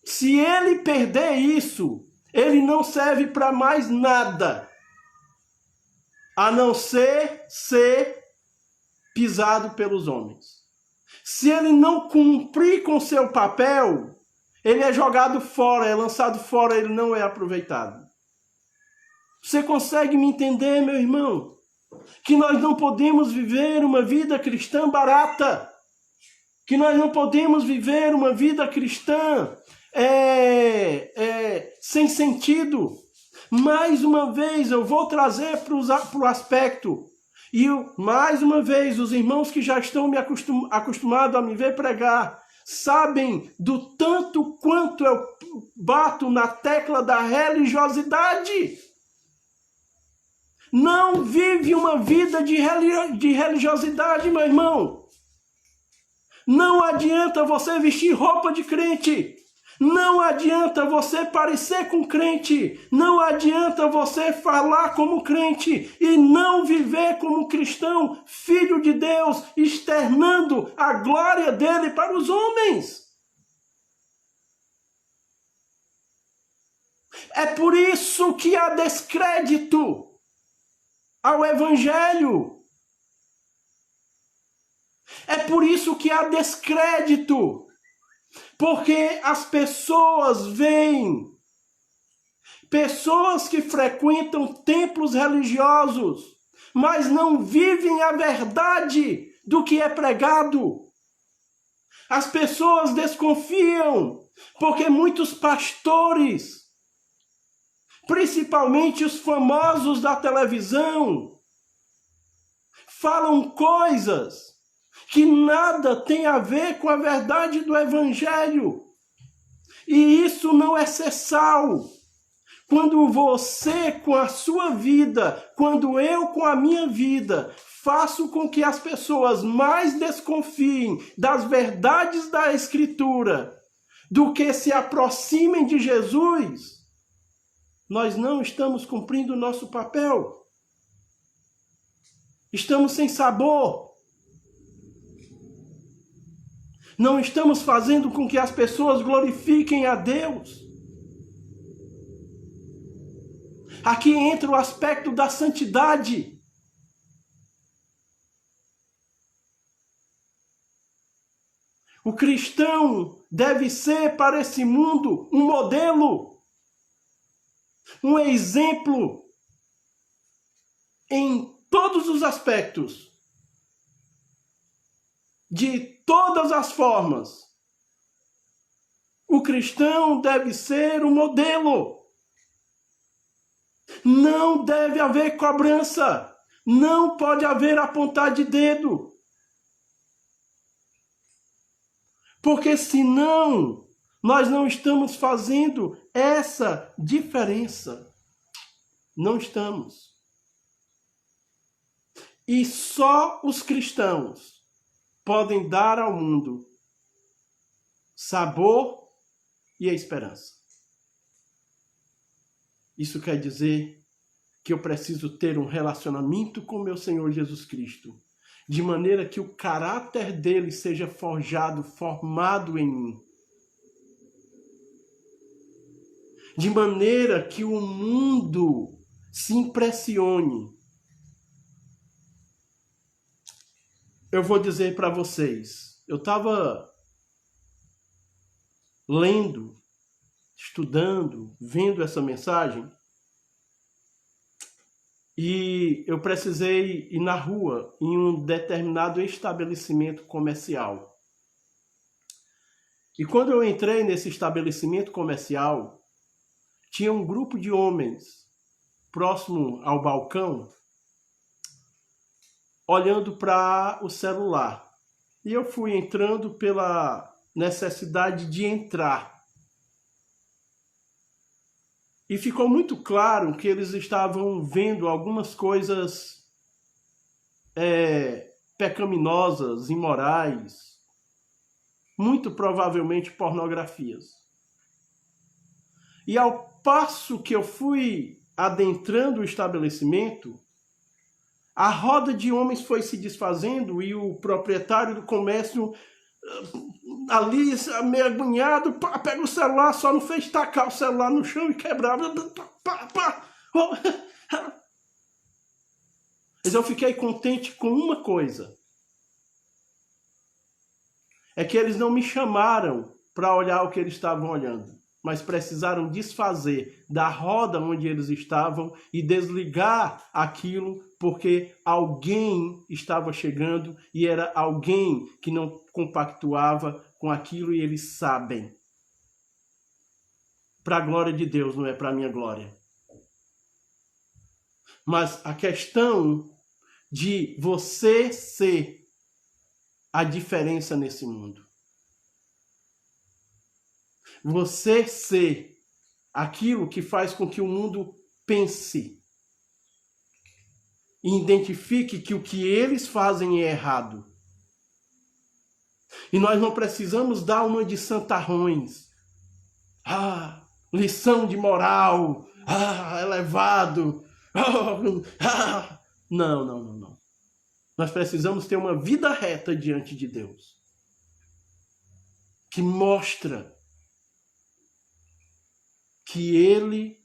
Se ele perder isso, ele não serve para mais nada, a não ser pisado pelos homens. Se ele não cumprir com seu papel, ele é jogado fora, é lançado fora, ele não é aproveitado. Você consegue me entender, meu irmão? Que nós não podemos viver uma vida cristã barata. Que nós não podemos viver uma vida cristã sem sentido. Mais uma vez, eu vou trazer para o aspecto. E mais uma vez, os irmãos que já estão me acostumados a me ver pregar, sabem do tanto quanto eu bato na tecla da religiosidade. Não vive uma vida de religiosidade, meu irmão. Não adianta você vestir roupa de crente. Não adianta você parecer com crente. Não adianta você falar como crente e não viver como cristão, filho de Deus, externando a glória dele para os homens. É por isso que há descrédito ao Evangelho. É por isso que há descrédito. Porque as pessoas veem pessoas que frequentam templos religiosos, mas não vivem a verdade do que é pregado. As pessoas desconfiam, porque muitos pastores, principalmente os famosos da televisão, falam coisas que nada tem a ver com a verdade do Evangelho. E isso não é ser sal. Quando você, com a sua vida, quando eu, com a minha vida, faço com que as pessoas mais desconfiem das verdades da Escritura do que se aproximem de Jesus, nós não estamos cumprindo o nosso papel. Estamos sem sabor. Não estamos fazendo com que as pessoas glorifiquem a Deus. Aqui entra o aspecto da santidade. O cristão deve ser para esse mundo um modelo. um exemplo em todos os aspectos, de todas as formas. O cristão deve ser um modelo. Não deve haver cobrança. Não pode haver apontar de dedo. Porque senão nós não estamos fazendo essa diferença. Não estamos. E só os cristãos podem dar ao mundo sabor e esperança. Isso quer dizer que eu preciso ter um relacionamento com meu Senhor Jesus Cristo, de maneira que o caráter dele seja forjado, formado em mim. De maneira que o mundo se impressione. Eu vou dizer para vocês, eu estava lendo, estudando, vendo essa mensagem, e eu precisei ir na rua, em um determinado estabelecimento comercial. E quando eu entrei nesse estabelecimento comercial, tinha um grupo de homens próximo ao balcão, olhando para o celular. E eu fui entrando pela necessidade de entrar. E ficou muito claro que eles estavam vendo algumas coisas pecaminosas, imorais, muito provavelmente pornografias. E ao passo que eu fui adentrando o estabelecimento, a roda de homens foi se desfazendo e o proprietário do comércio ali, meio agoniado, pega o celular, só não fez tacar o celular no chão e quebrar. Mas eu fiquei contente com uma coisa. É que eles não me chamaram para olhar o que eles estavam olhando, mas precisaram desfazer da roda onde eles estavam e desligar aquilo, porque alguém estava chegando e era alguém que não compactuava com aquilo e eles sabem. Para a glória de Deus, não é para a minha glória. Mas a questão de você ser a diferença nesse mundo. Você ser aquilo que faz com que o mundo pense e identifique que o que eles fazem é errado. E nós não precisamos dar uma de santarrões. Lição de moral. Elevado. Não. Nós precisamos ter uma vida reta diante de Deus. Que mostra que Ele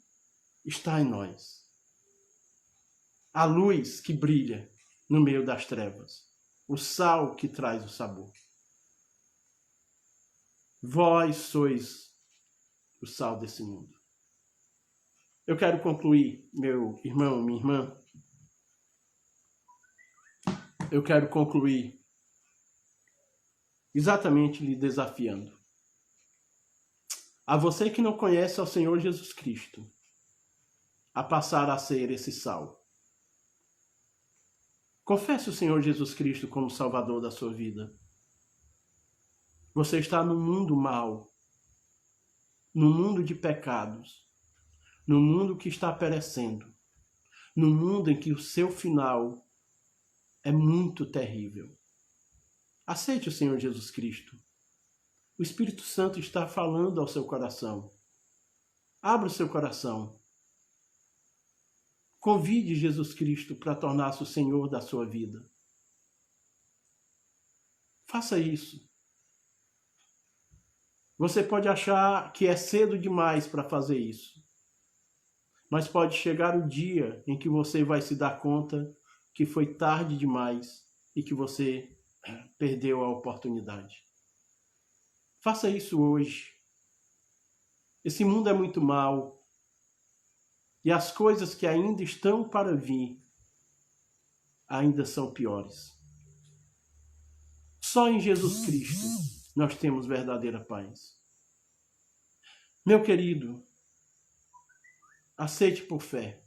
está em nós. A luz que brilha no meio das trevas. O sal que traz o sabor. Vós sois o sal desse mundo. Eu quero concluir, meu irmão, minha irmã. Eu quero concluir exatamente lhe desafiando. A você que não conhece ao Senhor Jesus Cristo, a passar a ser esse sal. Confesse o Senhor Jesus Cristo como Salvador da sua vida. Você está num mundo mau, num mundo de pecados, num mundo que está perecendo, num mundo em que o seu final é muito terrível. Aceite o Senhor Jesus Cristo. O Espírito Santo está falando ao seu coração. Abra o seu coração. Convide Jesus Cristo para tornar-se o Senhor da sua vida. Faça isso. Você pode achar que é cedo demais para fazer isso. Mas pode chegar o dia em que você vai se dar conta que foi tarde demais e que você perdeu a oportunidade. Faça isso hoje. Esse mundo é muito mau. E as coisas que ainda estão para vir ainda são piores. Só em Jesus Cristo nós temos verdadeira paz. Meu querido, aceite por fé.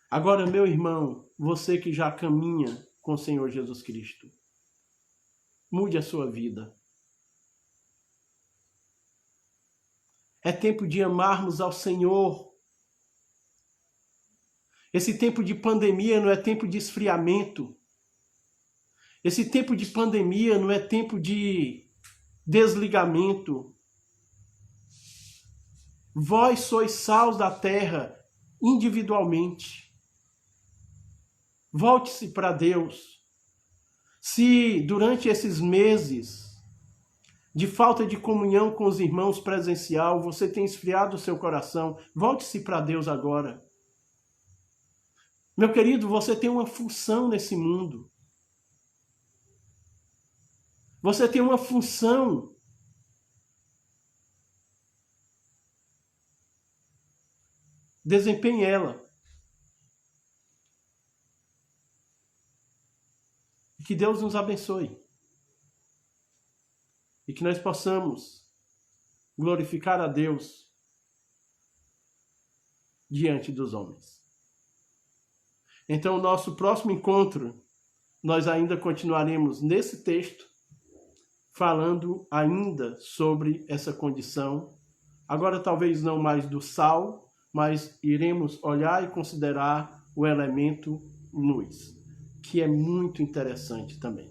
Agora, meu irmão, você que já caminha com o Senhor Jesus Cristo, mude a sua vida. É tempo de amarmos ao Senhor. Esse tempo de pandemia não é tempo de esfriamento. Esse tempo de pandemia não é tempo de desligamento. Vós sois sal da terra individualmente. Volte-se para Deus. Se durante esses meses de falta de comunhão com os irmãos presencial, você tem esfriado o seu coração, volte-se para Deus agora. Meu querido, você tem uma função nesse mundo. Você tem uma função. Desempenhe ela. Que Deus nos abençoe. E que nós possamos glorificar a Deus diante dos homens. Então, o nosso próximo encontro, nós ainda continuaremos nesse texto, falando ainda sobre essa condição. Agora, talvez não mais do sal, mas iremos olhar e considerar o elemento luz, que é muito interessante também.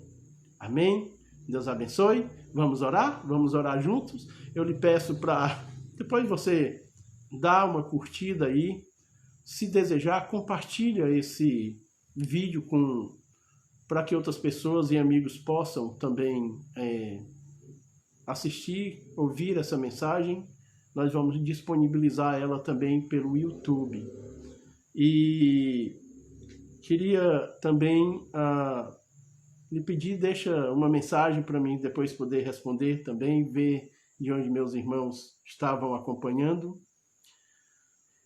Amém? Deus abençoe. Vamos orar? Vamos orar juntos? Eu lhe peço para depois você dar uma curtida aí. Se desejar, compartilha esse vídeo para que outras pessoas e amigos possam também assistir, ouvir essa mensagem. Nós vamos disponibilizar ela também pelo YouTube. E queria também lhe pedir, deixa uma mensagem para mim depois poder responder também, ver de onde meus irmãos estavam acompanhando.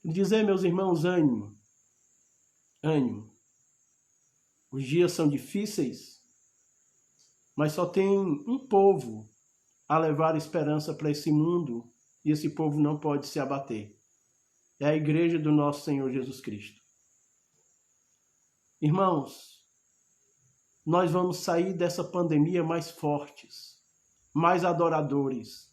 Dizer, meus irmãos, ânimo, ânimo. Os dias são difíceis, mas só tem um povo a levar esperança para esse mundo, e esse povo não pode se abater. É a igreja do nosso Senhor Jesus Cristo. Irmãos, nós vamos sair dessa pandemia mais fortes, mais adoradores.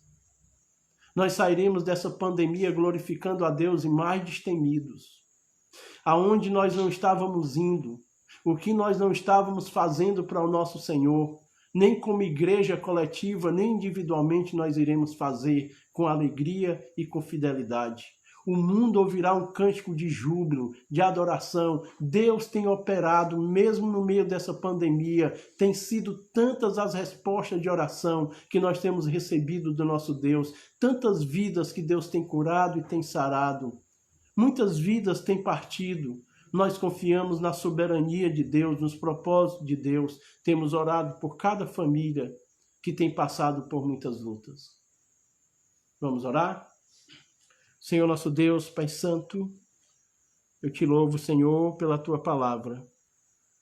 Nós sairemos dessa pandemia glorificando a Deus e mais destemidos. Aonde nós não estávamos indo, o que nós não estávamos fazendo para o nosso Senhor, nem como igreja coletiva, nem individualmente nós iremos fazer com alegria e com fidelidade. O mundo ouvirá um cântico de júbilo, de adoração. Deus tem operado, mesmo no meio dessa pandemia. Tem sido tantas as respostas de oração que nós temos recebido do nosso Deus. Tantas vidas que Deus tem curado e tem sarado. Muitas vidas têm partido. Nós confiamos na soberania de Deus, nos propósitos de Deus. Temos orado por cada família que tem passado por muitas lutas. Vamos orar? Senhor nosso Deus, Pai Santo, eu te louvo, Senhor, pela Tua palavra.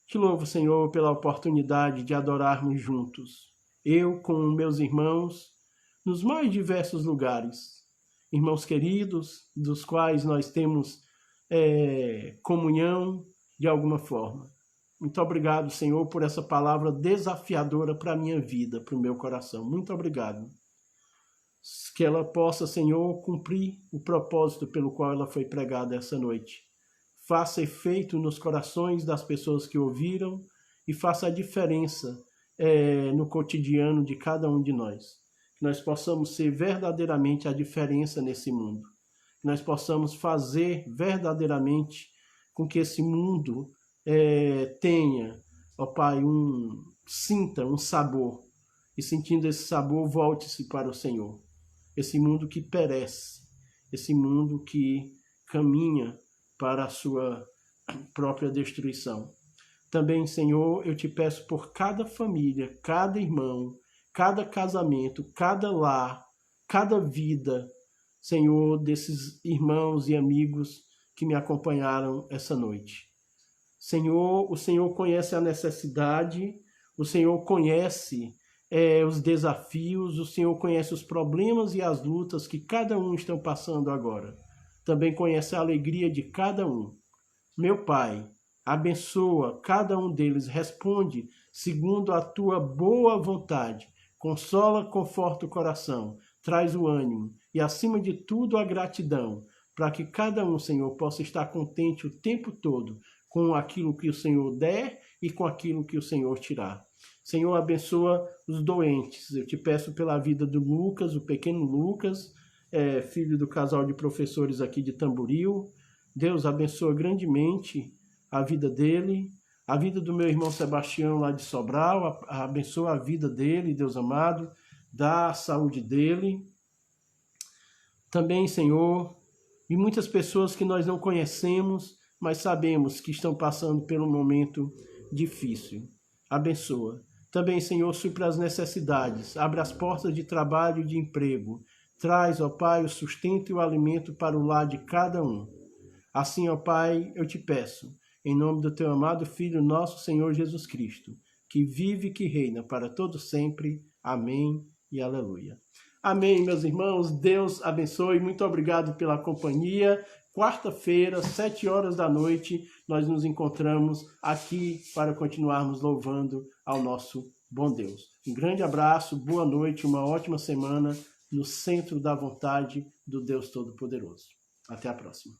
Te louvo, Senhor, pela oportunidade de adorarmos juntos. Eu com meus irmãos, nos mais diversos lugares. Irmãos queridos, dos quais nós temos comunhão de alguma forma. Muito obrigado, Senhor, por essa palavra desafiadora para a minha vida, para o meu coração. Muito obrigado. Que ela possa, Senhor, cumprir o propósito pelo qual ela foi pregada essa noite. Faça efeito nos corações das pessoas que ouviram e faça a diferença no cotidiano de cada um de nós. Que nós possamos ser verdadeiramente a diferença nesse mundo. Que nós possamos fazer verdadeiramente com que esse mundo tenha, ó Pai, sinta um sabor. E sentindo esse sabor, volte-se para o Senhor. Esse mundo que perece, esse mundo que caminha para a sua própria destruição. Também, Senhor, eu te peço por cada família, cada irmão, cada casamento, cada lar, cada vida, Senhor, desses irmãos e amigos que me acompanharam essa noite. Senhor, o Senhor conhece a necessidade, o Senhor conhece os desafios, o Senhor conhece os problemas e as lutas que cada um está passando agora. Também conhece a alegria de cada um. Meu Pai, abençoa cada um deles, responde segundo a tua boa vontade, consola, conforta o coração, traz o ânimo e, acima de tudo, a gratidão, para que cada um, Senhor, possa estar contente o tempo todo com aquilo que o Senhor der e com aquilo que o Senhor tirar. Senhor, abençoa os doentes. Eu te peço pela vida do Lucas, o pequeno Lucas, filho do casal de professores aqui de Tamboril. Deus abençoa grandemente a vida dele, a vida do meu irmão Sebastião lá de Sobral, abençoa a vida dele, Deus amado, dá a saúde dele. Também, Senhor, e muitas pessoas que nós não conhecemos, mas sabemos que estão passando por um momento difícil. Abençoa. Também, Senhor, supra as necessidades, abre as portas de trabalho e de emprego. Traz, ó Pai, o sustento e o alimento para o lar de cada um. Assim, ó Pai, eu te peço, em nome do teu amado Filho, nosso Senhor Jesus Cristo, que vive e que reina para todo sempre. Amém e aleluia. Amém, meus irmãos. Deus abençoe. Muito obrigado pela companhia. Quarta-feira, 7h da noite, nós nos encontramos aqui para continuarmos louvando ao nosso bom Deus. Um grande abraço, boa noite, uma ótima semana no centro da vontade do Deus Todo-Poderoso. Até a próxima.